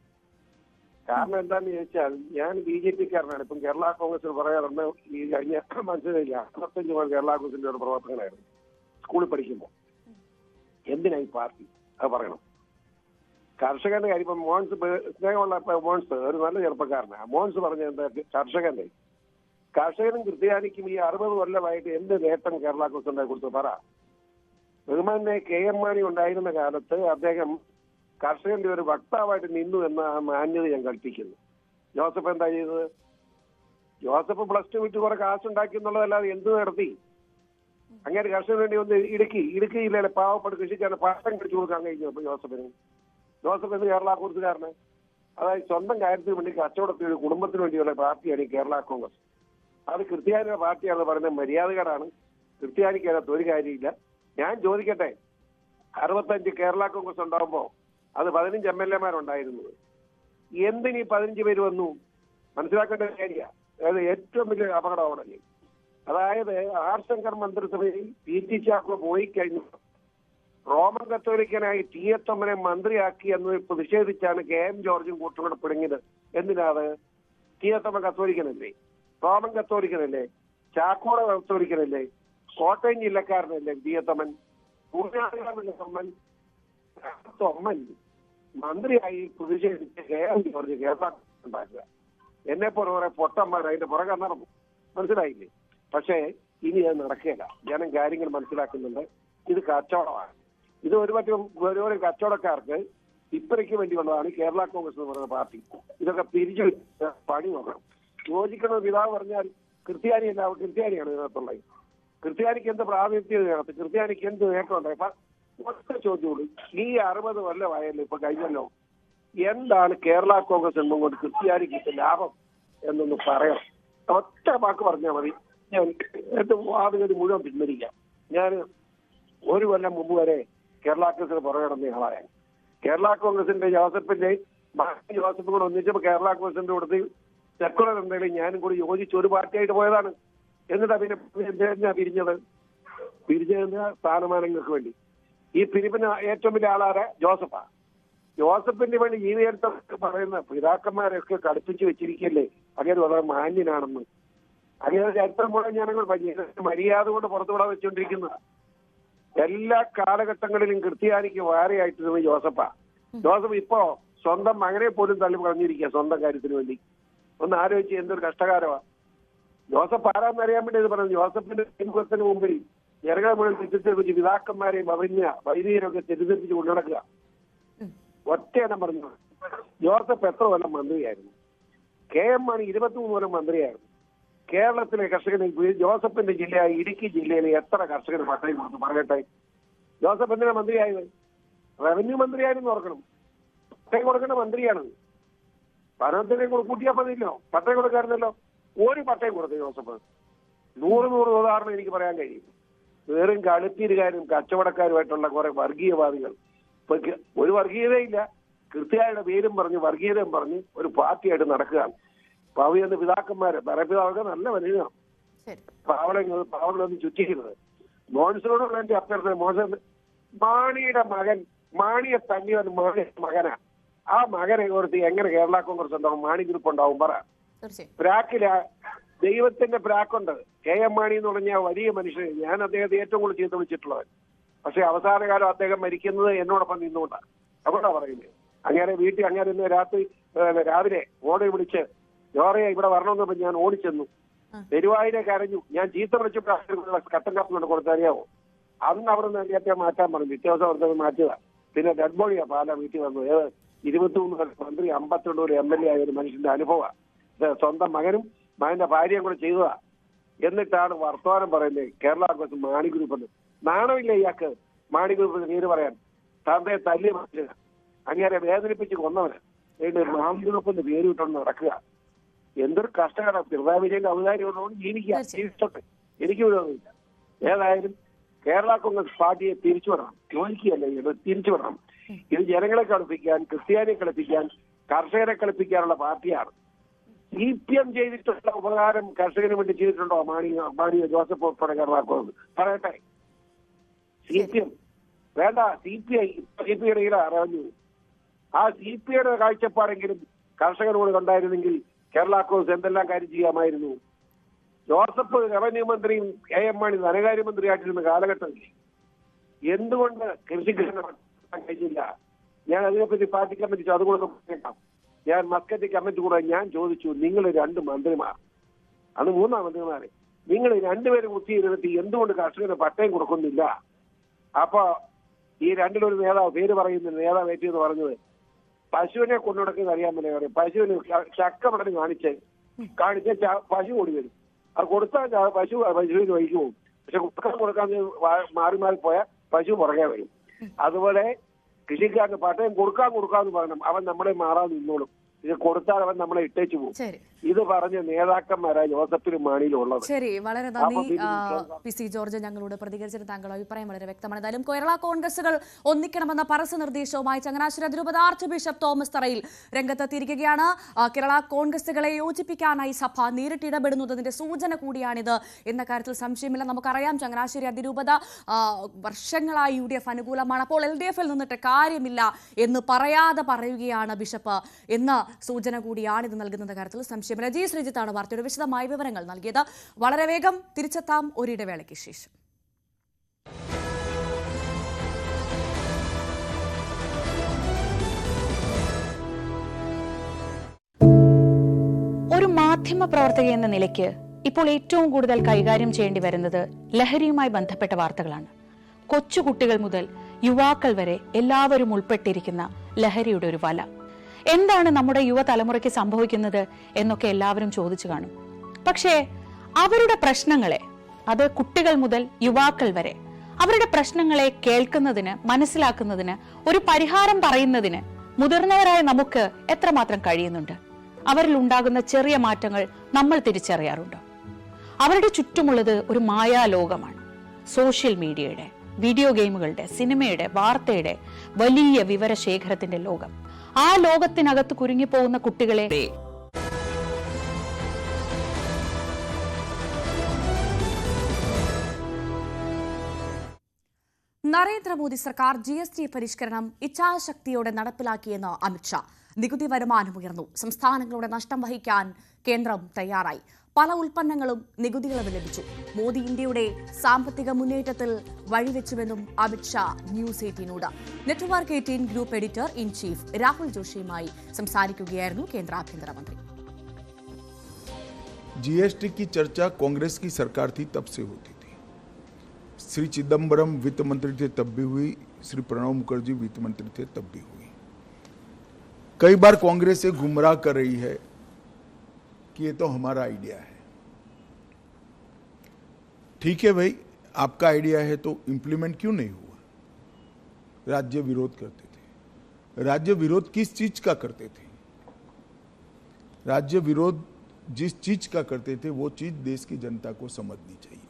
കാരണം എന്താണെന്ന് ചോദിച്ചാൽ, ഞാൻ BJP-കാരനാണ്. ഇപ്പം കേരള കോൺഗ്രസിൽ പറയാറുണ്ട്, ഈ കഴിഞ്ഞ മനസ്സിലായില്ല 65 മുതൽ കേരള കോൺഗ്രസിന്റെ ഒരു പ്രവർത്തകനായിരുന്നു സ്കൂളിൽ പഠിക്കുമ്പോൾ. എന്തിനായി പാർട്ടി? അത് പറയണം. കർഷകന്റെ കാര്യം ഇപ്പം മോൻസ്, സ്നേഹമുള്ള മോൻസ് ഒരു നല്ല ചെറുപ്പക്കാരനാണ്. മോൻസ് പറഞ്ഞ എന്താ, കർഷകനും ക്രിസ്ത്യാനിക്കും ഈ 60 കൊല്ലമായിട്ട് എന്ത് നേട്ടം കേരള കോൺഗ്രസിനെ കുറിച്ച് പറ. ബഹുമാനെ KM മാണി ഉണ്ടായിരുന്ന കാലത്ത് അദ്ദേഹം കർഷകന്റെ ഒരു വക്താവായിട്ട് നിന്നു എന്ന ആ മാന്യത ഞാൻ കൽപ്പിക്കുന്നു. ജോസഫ് എന്താ ചെയ്തത്? ജോസഫ് +2 വിറ്റ് കുറെ കാശുണ്ടാക്കി എന്നുള്ളതല്ലാതെ എന്ത് നടത്തി? അങ്ങനെ കർഷകന് വേണ്ടി ഒന്ന് ഇടുക്കി ജില്ലയിലെ പാവപ്പെട്ട കൃഷിക്കാരന് പാട്ടം പിടിച്ചു കൊടുക്കാൻ കഴിഞ്ഞു. അപ്പൊ ജോസഫ് എന്ന് കേരള കോൺഗ്രസ്സുകാരന്, അതായത് സ്വന്തം കാര്യത്തിന് വേണ്ടി കച്ചവടത്തിന് ഒരു കുടുംബത്തിന് വേണ്ടിയുള്ള പാർട്ടിയാണ് ഈ കേരള കോൺഗ്രസ്. അത് ക്രിസ്ത്യാനിയുടെ പാർട്ടിയാണെന്ന് പറയുന്നത് മര്യാദകേടാണ്. ക്രിസ്ത്യാനിക്ക് അതിനകത്ത് ഒരു കാര്യമില്ല. ഞാൻ ചോദിക്കട്ടെ, 65 കേരള കോൺഗ്രസ് ഉണ്ടാകുമ്പോൾ അത് 15 MLA-മാരുണ്ടായിരുന്നത്. എന്തിനീ 15 പേര് വന്നു? മനസ്സിലാക്കേണ്ട കാര്യമാണ്. അതായത് ഏറ്റവും വലിയ അപകടമാണ്. അതായത് ആർ ശങ്കർ മന്ത്രിസഭയിൽ PT ചാക്കോ പോയി കഴിഞ്ഞു റോമൻ കത്തോലിക്കനായി TF തമ്മനെ മന്ത്രിയാക്കി എന്ന് പ്രതിഷേധിച്ചാണ് KM ജോർജും കൂട്ടുകൂടെ പിടുങ്ങിയത്. എന്തിനാണ്? TF തമ്മ കത്തോലിക്കനല്ലേ, റോമൻ കത്തോലിക്കനല്ലേ, ചാക്കോടെ കത്തോലിക്കനല്ലേ, കോട്ടയം ജില്ലക്കാരനല്ലേ TF തമ്മൻ, തൊമ്മൻ മന്ത്രിയായി പ്രതിഷേധിച്ച് KM ജോർജ് കേരള ഉണ്ടാക്കുക. എന്നെ പോലെ കുറെ പൊട്ടന്മാർ അതിന്റെ പുറകെ നടന്നു. മനസ്സിലായില്ലേ? പക്ഷേ ഇനി അത് നടക്കുകയില്ല. ജനം കാര്യങ്ങൾ മനസ്സിലാക്കുന്നുണ്ട്. ഇത് കച്ചവടമാണ്. ഇത് ഒരു കച്ചവടക്കാർക്ക് ഇപ്പരയ്ക്ക് വേണ്ടിയുള്ളതാണ് കേരള കോൺഗ്രസ് എന്ന് പറയുന്ന പാർട്ടി. ഇതൊക്കെ പിരിച്ചു പണി നോക്കണം. യോജിക്കണം. പിതാവ് പറഞ്ഞാൽ ക്രിസ്ത്യാനിയല്ല, ക്രിസ്ത്യാനിയാണ് ഇതിനകത്തുള്ളത്. ക്രിസ്ത്യാനിക്ക് എന്ത് പ്രാതിനിധ്യം ഇതിനകത്ത്, ക്രിസ്ത്യാനിക്ക് എന്ത് നേട്ടമുണ്ടായി? ഒറ്റ ചോദ്യമുള്ളൂ, ഈ 60 കൊല്ലമായല്ലോ ഇപ്പൊ കഴിഞ്ഞല്ലോ, എന്താണ് കേരള കോൺഗ്രസ് എന്നും കൊണ്ട് ക്രിസ്ത്യാനിക്ക് ലാഭം എന്നൊന്ന് പറയണം. ഒറ്റ വാക്ക് പറഞ്ഞാൽ മതി, ഞാൻ എന്റെ വാദഗതി മുഴുവൻ പിൻവലിക്കാം. ഞാൻ 1 കൊല്ലം മുമ്പ് വരെ കേരള കോൺഗ്രസിന് പുറകെ നടന്ന ആളായ കേരള കോൺഗ്രസിന്റെ ജോസഫിന്റെ ജോസഫും കൂടെ ഒന്നിച്ചപ്പോൾ കേരള കോൺഗ്രസിന്റെ കൂടെ സെക്കുലർ എന്തെങ്കിലും ഞാനും കൂടി യോജിച്ച് ഒരു പാർട്ടിയായിട്ട് പോയതാണ്. എന്നിട്ട് പിന്നെ പിരിഞ്ഞ സ്ഥാനമാനങ്ങൾക്ക് വേണ്ടി. ഈ പിരിവിന് ഏറ്റവും വലിയ ആളാരെ ജോസഫാ. ജോസഫിന്റെ വേണ്ടി ജീവിതം പറയുന്ന പിതാക്കന്മാരെയൊക്കെ കടുപ്പിച്ച് വെച്ചിരിക്കല്ലേ, അങ്ങനെ വളരെ മാന്യനാണെന്ന്. അങ്ങനെ ചരിത്രം മുഴുവൻ ഞങ്ങൾ മര്യാദ കൊണ്ട് പുറത്തുവിടാൻ വെച്ചുകൊണ്ടിരിക്കുന്നത്. എല്ലാ കാലഘട്ടങ്ങളിലും ക്രിസ്ത്യാനിക്ക് വാരയായിട്ടിരുന്നത് ജോസഫാ. ജോസഫ് ഇപ്പോ സ്വന്തം മകനെ പോലും തള്ളി പറഞ്ഞിരിക്കുക സ്വന്തം കാര്യത്തിന് വേണ്ടി. ഒന്ന് ആലോചിച്ച് എന്തൊരു കഷ്ടകാലമാണ്. ജോസഫ് ആരാന്ന് അറിയാൻ വേണ്ടി ഇത് പറഞ്ഞു. ജോസഫിന്റെ മുഖത്തിന് മുമ്പിൽ ജനങ്ങളെ മുഴുവൻ തെറ്റിദ്ധരിപ്പിച്ച് പിതാക്കന്മാരെയും അവന്യ വൈദികരൊക്കെ തെറ്റിദ്ധരിപ്പിച്ച് കൊണ്ടുനടക്കുക. ഒറ്റയെണ്ണം പറഞ്ഞു. ജോസഫ് എത്ര കൊല്ലം മന്ത്രിയായിരുന്നു? KM മാണി 23 കൊല്ലം മന്ത്രിയായിരുന്നു. കേരളത്തിലെ കർഷകന് ജോസഫിന്റെ ജില്ലയായ ഇടുക്കി ജില്ലയിലെ എത്ര കർഷകന് പട്ടയം കൊടുത്തു പറയട്ടെ? ജോസഫ് എന്തിനാ മന്ത്രിയായത്? റവന്യൂ മന്ത്രിയായിരുന്നു ഓർക്കണം. പട്ടയം കൊടുക്കേണ്ട മന്ത്രിയാണ്. ഭരണത്തിനെ കൂട്ടിയാൽ മതിയല്ലോ, പട്ടയം കൊടുക്കാറുണ്ടല്ലോ. ഒരു പട്ടയം കൊടുത്തു ജോസഫ്. 100 ഉദാഹരണം എനിക്ക് പറയാൻ കഴിയും. വേറും കളിപ്പീരുകാരും കച്ചവടക്കാരുമായിട്ടുള്ള കുറെ വർഗീയവാദികൾ. ഇപ്പൊ ഒരു വർഗീയതയില്ല, കൃത്യമായിട്ട് പേരും പറഞ്ഞ് വർഗീയതയും പറഞ്ഞ് ഒരു പാർട്ടിയായിട്ട് നടക്കുകയാണ്. പാവയെന്ന് പിതാക്കന്മാര് പിതാവൊക്കെ നല്ല വലുതാണ്. പാവളൊന്നും ചുറ്റിക്കുന്നത്. മോൻസിനോടുള്ള എന്റെ അഭ്യർത്ഥന, മോശം മാണിയുടെ മകൻ, മാണിയെ തല്ലിയവൻ മാണിയുടെ മകനാ. ആ മകനെ ഓർത്ത് എങ്ങനെ കേരള കോൺഗ്രസ് ഉണ്ടാവും, മാണി ഗ്രൂപ്പ് ഉണ്ടാവും? പറ. പ്രാക്കില ദൈവത്തിന്റെ പ്രാക്കുണ്ട്. KM മാണി എന്ന് പറഞ്ഞ വലിയ മനുഷ്യൻ. ഞാൻ അദ്ദേഹത്തെ ഏറ്റവും കൂടുതൽ ചീത്ത വിളിച്ചിട്ടുള്ളവൻ. പക്ഷെ അവസാന കാലം അദ്ദേഹം മരിക്കുന്നത് എന്നോടൊപ്പം നിന്നുകൊണ്ടാണ്. അവിടെ പറയുന്നത് അങ്ങനെ വീട്ടിൽ അങ്ങനെ ഇന്ന് രാവിലെ ഓടെ വിളിച്ച് ജോറയെ ഇവിടെ വരണമെന്നപ്പോ ഞാൻ ഓടിച്ചെന്നു. പെരുവായിനെ കരഞ്ഞു. ഞാൻ ചീത്ത വിളിച്ചപ്പോൾ കട്ടൻ കാപ്പ് കൊണ്ട് കൊടുത്തറിയാവോ? അന്ന് അവിടെ നിന്ന് അദ്ദേഹത്തെ മാറ്റാൻ പറഞ്ഞു. വ്യത്യാസം അവിടുത്തെ മാറ്റുക. പിന്നെ ഡെഡ് ബോഡിയാ പാല വീട്ടിൽ വന്നു. 23 മന്ത്രി 52 MLA ആയ ഒരു മനുഷ്യന്റെ അനുഭവമാണ്. സ്വന്തം മകനും മകന്റെ ഭാര്യയും കൂടെ ചെയ്തതാ. എന്നിട്ടാണ് വർത്തമാനം പറയുന്നത് കേരള കോൺഗ്രസ് മാണി ഗ്രൂപ്പ് എന്ന്. നാണമില്ല ഇയാൾക്ക് മാണി ഗ്രൂപ്പിന് പേര് പറയാൻ? തന്റെ തല്ലിയ മനുഷ്യന്, അങ്ങനെ വേദനിപ്പിച്ച് കൊന്നവന് മാണി ഗ്രൂപ്പിന്റെ പേര് വിട്ടോണ്ട് നടക്കുക. എന്തൊരു കഷ്ടമാണ്. പിണറായി വിജയന്റെ ഔദാര്യമുള്ളതുകൊണ്ട് ജീവിക്കട്ടെ, എനിക്ക് വിരോധമില്ല. ഏതായാലും കേരള കോൺഗ്രസ് പാർട്ടിയെ തിരിച്ചു വിടണം. യോജിക്കുകയല്ല, തിരിച്ചു വിടണം. ഇത് ജനങ്ങളെ കളിപ്പിക്കാൻ, ക്രിസ്ത്യാനിയെ കളിപ്പിക്കാൻ, കർഷകരെ കളിപ്പിക്കാനുള്ള പാർട്ടിയാണ്. CPM ചെയ്തിട്ടുള്ള ഉപകാരം കർഷകന് വേണ്ടി ചെയ്തിട്ടുണ്ടോ മാണിയോ ജോസഫ് ഉൾപ്പെടെ കേരള കോൺഗ്രസ്? പറയട്ടെ. CPM വേണ്ട, CPIയുടെ അറിഞ്ഞു. ആ CPIയുടെ കാഴ്ചപ്പാടെങ്കിലും കർഷകരോട് കണ്ടായിരുന്നെങ്കിൽ കേരള കോൺഗ്രസ് എന്തെല്ലാം കാര്യം ചെയ്യാമായിരുന്നു. ജോസഫ് റവന്യൂ മന്ത്രിയും KM മാണി ധനകാര്യമന്ത്രിയായിട്ടിരുന്ന കാലഘട്ടത്തിൽ എന്തുകൊണ്ട് കൃഷിക്ക് കഴിഞ്ഞില്ല? ഞാൻ അതിനെപ്പറ്റി പാർട്ടി കമ്മിറ്റി അതുകൂടെ കേൾക്കാം. ഞാൻ മസ്കറ്റ് കമ്മിറ്റി കൂടെ ഞാൻ ചോദിച്ചു, നിങ്ങൾ 2 മന്ത്രിമാർ, അന്ന് 3 മന്ത്രിമാരെ, നിങ്ങൾ 2 പേരും കുത്തിയിരുത്തി എന്തുകൊണ്ട് കർഷകന് പട്ടയം കൊടുക്കുന്നില്ല? അപ്പൊ ഈ 2-ൽ ഒരു നേതാവ്, പേര് പറയുന്ന നേതാവ് ഏറ്റെന്ന് പറഞ്ഞത്, പശുവിനെ കൊണ്ടുനടക്കുന്നത് അറിയാൻ പറ്റില്ല പറയും. പശുവിന് ചക്കമടന് കാണിച്ച പശു ഓടി വരും. അത് കൊടുത്താൽ പശുവിന് വഴിക്ക് പോകും. പക്ഷെ കൊടുക്കാൻ മാറി പോയാൽ പശു പുറകെ വരും. അതുപോലെ കൃഷിക്കാരന് പട്ടയം കൊടുക്കാന്ന് പറയണം. അവൻ നമ്മളെ മാറാൻ നിന്നോളും. ഇത് കൊടുത്താൽ അവൻ നമ്മളെ ഇട്ടേച്ചു പോകും. ഇത് പറഞ്ഞ നേതാക്കന്മാരായ ജോസഫിനും മാണിയിലും ഉള്ളത്. ശരി, വളരെ നന്ദി PC ജോർജ് ഞങ്ങളോട് പ്രതികരിച്ചിട്ട്. താങ്കളുടെ അഭിപ്രായം വളരെ വ്യക്തമാണ്. എന്തായാലും കേരള കോൺഗ്രസുകൾ ഒന്നിക്കണമെന്ന പരസ്യ നിർദ്ദേശവുമായി ചങ്ങനാശ്ശേരി അതിരൂപത ആർച്ച് ബിഷപ്പ് തോമസ് തറയിൽ രംഗത്തെത്തിയിരിക്കുകയാണ്. കേരള കോൺഗ്രസുകളെ യോജിപ്പിക്കാനായി സഭ നേരിട്ടിടപെടുന്നതിന്റെ സൂചന കൂടിയാണിത് എന്ന കാര്യത്തിൽ സംശയമില്ല. നമുക്കറിയാം ചങ്ങനാശ്ശേരി അതിരൂപത വർഷങ്ങളായി UDF അനുകൂലമാണ്. അപ്പോൾ LDF-ൽ നിന്നിട്ട് കാര്യമില്ല എന്ന് പറയാതെ പറയുകയാണ് ബിഷപ്പ് എന്ന സൂചന കൂടിയാണിത് നൽകുന്ന കാര്യത്തിൽ സംശയമില്ല. ജി ശ്രീജിത്താണ് വാർത്തയുടെ വിശദമായ വിവരങ്ങൾ നൽകിയത്. വളരെ വേഗം തിരിച്ചെത്താം ഒരിടവേളയ്ക്ക് ശേഷം. ഒരു മാധ്യമ പ്രവർത്തക എന്ന നിലയ്ക്ക് ഇപ്പോൾ ഏറ്റവും കൂടുതൽ കൈകാര്യം ചെയ്യേണ്ടി വരുന്നത് ലഹരിയുമായി ബന്ധപ്പെട്ട വാർത്തകളാണ്. കൊച്ചുകുട്ടികൾ മുതൽ യുവാക്കൾ വരെ എല്ലാവരും ഉൾപ്പെട്ടിരിക്കുന്ന ലഹരിയുടെ ഒരു വല. എന്താണ് നമ്മുടെ യുവതലമുറയ്ക്ക് സംഭവിക്കുന്നത് എന്നൊക്കെ എല്ലാവരും ചോദിച്ചു കാണും. പക്ഷേ അവരുടെ പ്രശ്നങ്ങളെ, അത് കുട്ടികൾ മുതൽ യുവാക്കൾ വരെ, അവരുടെ പ്രശ്നങ്ങളെ കേൾക്കുന്നതിന്, മനസ്സിലാക്കുന്നതിന്, ഒരു പരിഹാരം പറയുന്നതിന് മുതിർന്നവരായ നമുക്ക് എത്രമാത്രം കഴിയുന്നുണ്ട്? അവരിൽ ഉണ്ടാകുന്ന ചെറിയ മാറ്റങ്ങൾ നമ്മൾ തിരിച്ചറിയാറുണ്ടോ? അവരുടെ ചുറ്റുമുള്ളത് ഒരു മായാലോകമാണ്. സോഷ്യൽ മീഡിയയുടെ, വീഡിയോ ഗെയിമുകളുടെ, സിനിമയുടെ, വാർത്തയുടെ വലിയ വിവരശേഖരത്തിന്റെ ലോകം. ആ ലോകത്തിനകത്ത് കുരുങ്ങിപ്പോകുന്ന കുട്ടികളെ നരേന്ദ്രമോദി സർക്കാർ GST പരിഷ്കരണം ഇച്ഛാശക്തിയോടെ നടപ്പിലാക്കിയെന്ന് അമിത്ഷാ. നികുതി വരുമാനം ഉയർന്നു. സംസ്ഥാനങ്ങളുടെ നഷ്ടം വഹിക്കാൻ കേന്ദ്രം തയ്യാറായി. പല ഉൽപ്പന്നങ്ങളും നികുതികളും ലഭിച്ചു. മോദി ഇന്ത്യയുടെ സാമ്പത്തിക മുന്നേറ്റത്തിൽ വഴിവെച്ചുവെന്നും അമിത്ഷാ ന്യൂസ് 18നോട്. Network 18 group editor in chief Rahul ജോഷിയുമായി സംസാരിക്കുകയായിരുന്നു കേന്ദ്ര ആഭ്യന്തരമന്ത്രി. GST की चर्चा कांग्रेस की सरकार थी तब से होती थी. श्री चिदम्बरम वित्त मंत्री थे तब भी हुई, श्री प्रणब मुखर्जी वित्त मंत्री थे तब भी हुई. कई बार कांग्रेस से गुमराह कर रही है कि ये तो हमारा आइडिया है. ठीक है भाई, आपका आइडिया है तो इंप्लीमेंट क्यों नहीं हुआ? राज्य विरोध करते थे. राज्य विरोध किस चीज का करते थे? राज्य विरोध जिस चीज का करते थे वो चीज देश की जनता को समझनी चाहिए.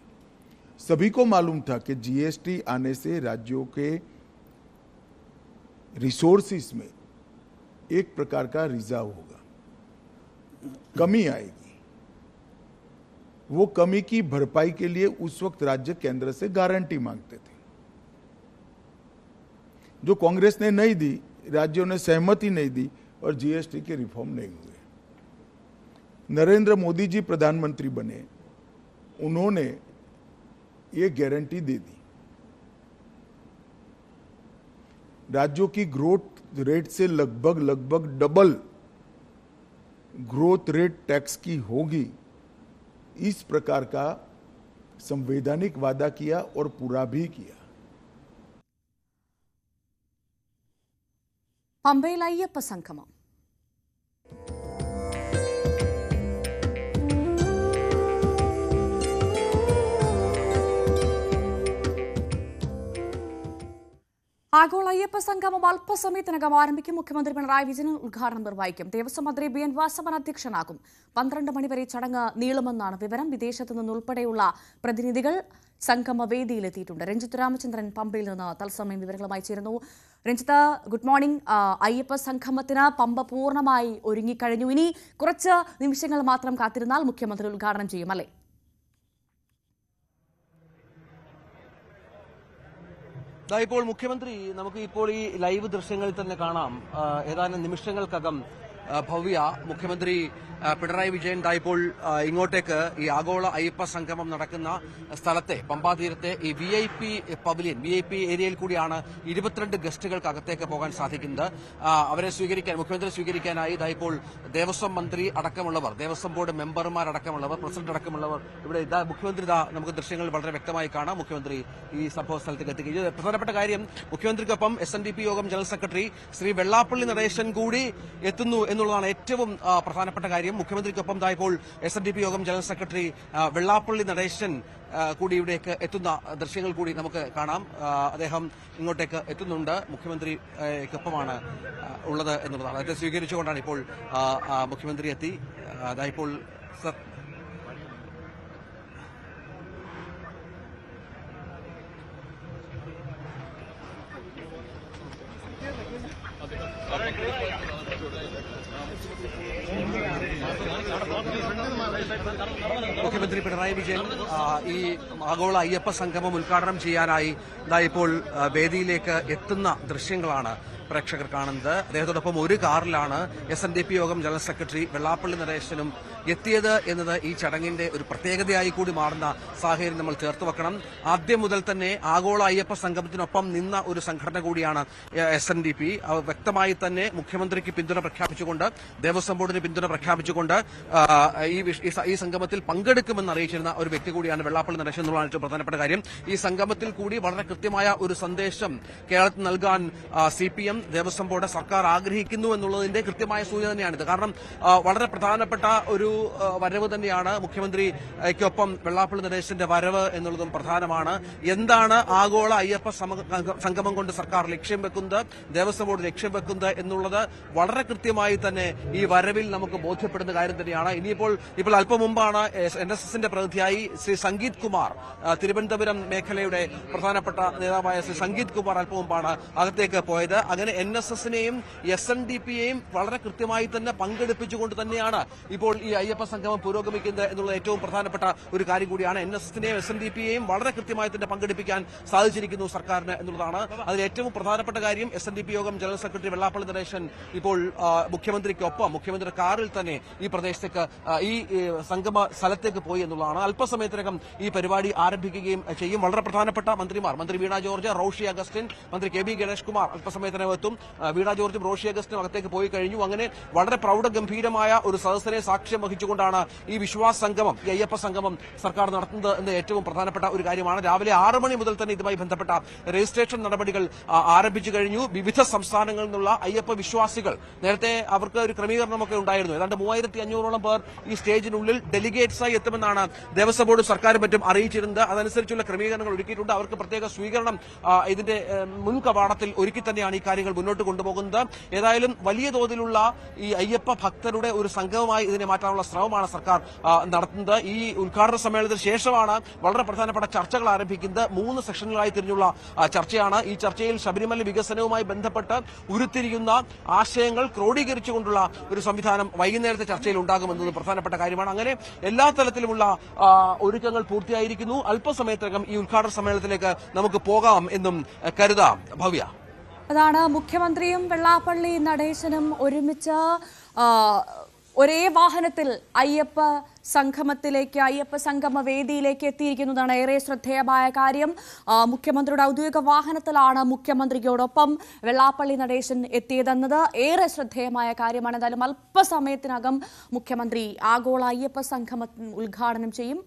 सभी को मालूम था कि GST आने से राज्यों के रिसोर्सेस में एक प्रकार का रिजर्व होगा, कमी आएगी. वो कमी की भरपाई के लिए उस वक्त राज्य केंद्र से गारंटी मांगते थे, जो कांग्रेस ने नहीं दी, राज्यों ने सहमति नहीं दी और GST के रिफॉर्म नहीं हुए. नरेंद्र मोदी जी प्रधानमंत्री बने, उन्होंने ये गारंटी दे दी. राज्यों की ग्रोथ रेट से लगभग डबल ग्रोथ रेट टैक्स की होगी. इस प्रकार का संवैधानिक वादा किया और पूरा भी किया. പമ്പയിൽ അയ്യപ്പ സംഗമം. ആഗോള അയ്യപ്പ സംഗമം അല്പസമയത്തിനകം ആരംഭിക്കും. മുഖ്യമന്ത്രി പിണറായി വിജയൻ ഉദ്ഘാടനം നിർവഹിക്കും. ദേവസ്വം മന്ത്രി BN വാസവൻ അധ്യക്ഷനാകും. 12 മണിവരെ ചടങ്ങ് നീളുമെന്നാണ് വിവരം. വിദേശത്തു നിന്നുൾപ്പെടെയുള്ള പ്രതിനിധികൾ സംഗമവേദിയിലെത്തിയിട്ടുണ്ട്. രഞ്ജിത്ത് രാമചന്ദ്രൻ പമ്പയിൽ നിന്ന് തത്സമയം വിവരങ്ങളുമായി ചേരുന്നു. Ranjith, good morning. അയ്യപ്പ സംഗമത്തിന് പമ്പ പൂർണ്ണമായി ഒരുങ്ങിക്കഴിഞ്ഞു. ഇനി കുറച്ച് നിമിഷങ്ങൾ മാത്രം കാത്തിരുന്നാൽ മുഖ്യമന്ത്രി ഉദ്ഘാടനം ചെയ്യും, അല്ലേ? ഇപ്പോൾ മുഖ്യമന്ത്രി നമുക്ക് ഇപ്പോൾ ഈ ലൈവ് ദൃശ്യങ്ങളിൽ തന്നെ കാണാം. ഏതാനും നിമിഷങ്ങൾക്കകം ഭവ്യ മുഖ്യമന്ത്രി പിണറായി വിജയൻ ഇപ്പോൾ ഇങ്ങോട്ടേക്ക് ഈ ആഗോള അയ്യപ്പ സംഗമം നടക്കുന്ന സ്ഥലത്തെ പമ്പാതീരത്തെ ഈ VIP പവലിയൻ, VIP ഏരിയയിൽ കൂടിയാണ് 22 ഗസ്റ്റുകൾക്ക് അകത്തേക്ക് പോകാൻ സാധിക്കുന്നത്. അവരെ സ്വീകരിക്കാൻ, മുഖ്യമന്ത്രി സ്വീകരിക്കാനായി ഇപ്പോൾ ദേവസ്വം മന്ത്രി അടക്കമുള്ളവർ, ദേവസ്വം ബോർഡ് മെമ്പർമാരടക്കമുള്ളവർ, പ്രസിഡന്റ് അടക്കമുള്ളവർ ഇവിടെ മുഖ്യമന്ത്രി നമുക്ക് ദൃശ്യങ്ങൾ വളരെ വ്യക്തമായി കാണാം. മുഖ്യമന്ത്രി ഈ സംഭവ സ്ഥലത്തേക്ക് എത്തിക്കുകയും പ്രധാനപ്പെട്ട കാര്യം, മുഖ്യമന്ത്രിക്കൊപ്പം SNDP യോഗം ജനറൽ സെക്രട്ടറി ശ്രീ വെള്ളാപ്പള്ളി നടേശൻ കൂടി എത്തുന്നു എന്നുള്ളതാണ് ഏറ്റവും പ്രധാനപ്പെട്ട കാര്യം. മുഖ്യമന്ത്രിക്കൊപ്പം ഇപ്പോൾ SNDP യോഗം ജനറൽ സെക്രട്ടറി വെള്ളാപ്പള്ളി നടേശൻ കൂടി ഇവിടേക്ക് എത്തുന്ന ദൃശ്യങ്ങൾ കൂടി നമുക്ക് കാണാം. അദ്ദേഹം ഇങ്ങോട്ടേക്ക് എത്തുന്നുണ്ട്. മുഖ്യമന്ത്രിക്കൊപ്പമാണ് ഉള്ളത് എന്നുള്ളതാണ്. അദ്ദേഹത്തെ സ്വീകരിച്ചുകൊണ്ടാണ് ഇപ്പോൾ മുഖ്യമന്ത്രി എത്തി. ഇപ്പോൾ മുഖ്യമന്ത്രി പിണറായി വിജയൻ ഈ ആഗോള അയ്യപ്പ സംഗമം ഉദ്ഘാടനം ചെയ്യാനായി ഇപ്പോൾ വേദിയിലേക്ക് എത്തുന്ന ദൃശ്യങ്ങളാണ് പ്രേക്ഷകർ കാണുന്നത്. അദ്ദേഹത്തോടൊപ്പം ഒരു കാറിലാണ് SNDP യോഗം ജനറൽ സെക്രട്ടറി വെള്ളാപ്പള്ളി നടേശനും എത്തിയത് എന്നത് ഈ ചടങ്ങിന്റെ ഒരു പ്രത്യേകതയായി കൂടി മാറുന്ന സാഹചര്യം നമ്മൾ ചേർത്ത് വെക്കണം. ആദ്യം മുതൽ തന്നെ ആഗോള അയ്യപ്പ സംഗമത്തിനൊപ്പം നിന്ന ഒരു സംഘടന കൂടിയാണ് SNDP. വ്യക്തമായി തന്നെ മുഖ്യമന്ത്രിക്ക് പിന്തുണ പ്രഖ്യാപിച്ചുകൊണ്ട്, ദേവസ്വം ബോർഡിന് പിന്തുണ പ്രഖ്യാപിച്ചുകൊണ്ട് ഈ സംഗമത്തിൽ പങ്കെടുക്കുമെന്ന് അറിയിച്ചിരുന്ന ഒരു വ്യക്തി കൂടിയാണ് വെള്ളാപ്പള്ളി നടേശൻ എന്നുള്ളതാണ് ഏറ്റവും പ്രധാനപ്പെട്ട കാര്യം. ഈ സംഗമത്തിൽ കൂടി വളരെ കൃത്യമായ ഒരു സന്ദേശം കേരളത്തിൽ നൽകാൻ CPM, നടത്താൻ ദേവസ്വം ബോർഡ് സർക്കാർ ആഗ്രഹിക്കുന്നു എന്നുള്ളതിന്റെ കൃത്യമായ സൂചന തന്നെയാണിത്. കാരണം വളരെ പ്രധാനപ്പെട്ട ഒരു വരവ് തന്നെയാണ് മുഖ്യമന്ത്രിക്കൊപ്പം വെള്ളാപ്പള്ളി നടേശന്റെ വരവ് എന്നുള്ളതും പ്രധാനമാണ്. എന്താണ് ആഗോള അയ്യപ്പ സംഗമം കൊണ്ട് സർക്കാർ ലക്ഷ്യം വെക്കുന്നത്, ദേവസ്വം ബോർഡ് ലക്ഷ്യം വെക്കുന്നത് എന്നുള്ളത് വളരെ കൃത്യമായി തന്നെ ഈ വരവിൽ നമുക്ക് ബോധ്യപ്പെടുന്ന കാര്യം തന്നെയാണ്. ഇപ്പോൾ അല്പം മുമ്പാണ് NSSന്റെ പ്രതിനിധിയായി ശ്രീ സംഗീത് കുമാർ, തിരുവനന്തപുരം മേഖലയുടെ പ്രധാനപ്പെട്ട നേതാവായ ശ്രീ സംഗീത് കുമാർ അല്പം മുമ്പാണ് അകത്തേക്ക് പോയത്. അങ്ങനെ NSSനെയും SNDPയെയും വളരെ കൃത്യമായി തന്നെ പങ്കെടുപ്പിച്ചുകൊണ്ട് തന്നെയാണ് ഇപ്പോൾ ഈ അയ്യപ്പ സംഗമം പുരോഗമിക്കുന്നത് എന്നുള്ളത് ഏറ്റവും പ്രധാനപ്പെട്ട ഒരു കാര്യം കൂടിയാണ്. NSSനെയും SNDPയെയും വളരെ കൃത്യമായി തന്നെ പങ്കെടുപ്പിക്കാൻ സാധിച്ചിരിക്കുന്നു സർക്കാരിന് എന്നുള്ളതാണ് അതിൽ ഏറ്റവും പ്രധാനപ്പെട്ട കാര്യം. SNDP യോഗം ജനറൽ സെക്രട്ടറി വെള്ളാപ്പള്ളി നടേശൻ ഇപ്പോൾ മുഖ്യമന്ത്രിക്കൊപ്പം മുഖ്യമന്ത്രി കാറിൽ തന്നെ ഈ പ്രദേശത്തേക്ക് ഈ സംഗമ സ്ഥലത്തേക്ക് പോയി എന്നുള്ളതാണ്. അല്പസമയത്തിനകം ഈ പരിപാടി ആരംഭിക്കുകയും ചെയ്യും. വളരെ പ്രധാനപ്പെട്ട മന്ത്രിമാർ, മന്ത്രി വീണ ജോർജ്, റോഷി അഗസ്റ്റിൻ, മന്ത്രി KB ഗണേഷ് കുമാർ അല്പസമയത്തിനകം എത്തും. വീണ ജോർജും റോഷി അഗസ്റ്റിനും അകത്തേക്ക് പോയി കഴിഞ്ഞു. അങ്ങനെ വളരെ പ്രൌഢഗംഭീരമായ ഒരു സദസ്സിനെ സാക്ഷ്യം വഹിച്ചുകൊണ്ടാണ് ഈ വിശ്വാസ സംഗമം, ഈ അയ്യപ്പ സംഗമം സർക്കാർ നടത്തുന്നത് എന്ന് ഏറ്റവും പ്രധാനപ്പെട്ട ഒരു കാര്യമാണ്. രാവിലെ 6 മണി മുതൽ തന്നെ ഇതുമായി ബന്ധപ്പെട്ട രജിസ്ട്രേഷൻ നടപടികൾ ആരംഭിച്ചു കഴിഞ്ഞു. വിവിധ സംസ്ഥാനങ്ങളിൽ നിന്നുള്ള അയ്യപ്പ വിശ്വാസികൾ, നേരത്തെ അവർക്ക് ഒരു ക്രമീകരണമൊക്കെ ഉണ്ടായിരുന്നു. ഏതാണ്ട് 3500ഓളം പേർ ഈ സ്റ്റേജിനുള്ളിൽ ഡെലിഗേറ്റ്സായി എത്തുമെന്നാണ് ദേവസ്വം ബോർഡ് സർക്കാരും മറ്റും അറിയിച്ചിരുന്നത്. അതനുസരിച്ചുള്ള ക്രമീകരണങ്ങൾ ഒരുക്കിയിട്ടുണ്ട്. അവർക്ക് പ്രത്യേക സ്വീകരണം ഇതിന്റെ മുൻ കവാടത്തിൽ ഒരുക്കി തന്നെയാണ് ഈ കാര്യങ്ങൾ മുന്നോട്ട് കൊണ്ടുപോകുന്നത്. ഏതായാലും വലിയ തോതിലുള്ള ഈ അയ്യപ്പ ഭക്തരുടെ ഒരു സംഗമമായി ഇതിനെ മാറ്റാനുള്ള ശ്രമമാണ് സർക്കാർ നടത്തുന്നത്. ഈ ഉദ്ഘാടന സമ്മേളനത്തിന് ശേഷമാണ് വളരെ പ്രധാനപ്പെട്ട ചർച്ചകൾ ആരംഭിക്കുന്നത്. 3 സെഷനുകളായി തിരിഞ്ഞുള്ള ചർച്ചയാണ്. ഈ ചർച്ചയിൽ ശബരിമല വികസനവുമായി ബന്ധപ്പെട്ട് ഉരുത്തിരിയുന്ന ആശയങ്ങൾ ക്രോഡീകരിച്ചുകൊണ്ടുള്ള ഒരു സംവിധാനം വൈകുന്നേരത്തെ ചർച്ചയിൽ ഉണ്ടാകുമെന്നത് പ്രധാനപ്പെട്ട കാര്യമാണ്. അങ്ങനെ എല്ലാ തലത്തിലുമുള്ള ഒരുക്കങ്ങൾ പൂർത്തിയായിരിക്കുന്നു. അല്പസമയത്തിനകം ഈ ഉദ്ഘാടന സമ്മേളനത്തിലേക്ക് നമുക്ക് പോകാം എന്നും കരുതാം. ഭവ്യ, അതാണ് മുഖ്യമന്ത്രിയും വെള്ളാപ്പള്ളി നടേശനും ഒരുമിച്ച് ഒരേ വാഹനത്തിൽ അയ്യപ്പ സംഗമത്തിലേക്ക്, അയ്യപ്പ സംഗമ വേദിയിലേക്ക് എത്തിയിരിക്കുന്നതാണ് ഏറെ ശ്രദ്ധേയമായ കാര്യം. മുഖ്യമന്ത്രിയുടെ ഔദ്യോഗിക വാഹനത്തിലാണ് മുഖ്യമന്ത്രിയോടൊപ്പം വെള്ളാപ്പള്ളി നടേശൻ എത്തിയതെന്നത് ഏറെ ശ്രദ്ധേയമായ കാര്യമാണ്. എന്തായാലും അല്പസമയത്തിനകം മുഖ്യമന്ത്രി ആഗോള അയ്യപ്പ സംഗമം ഉദ്ഘാടനം ചെയ്യും.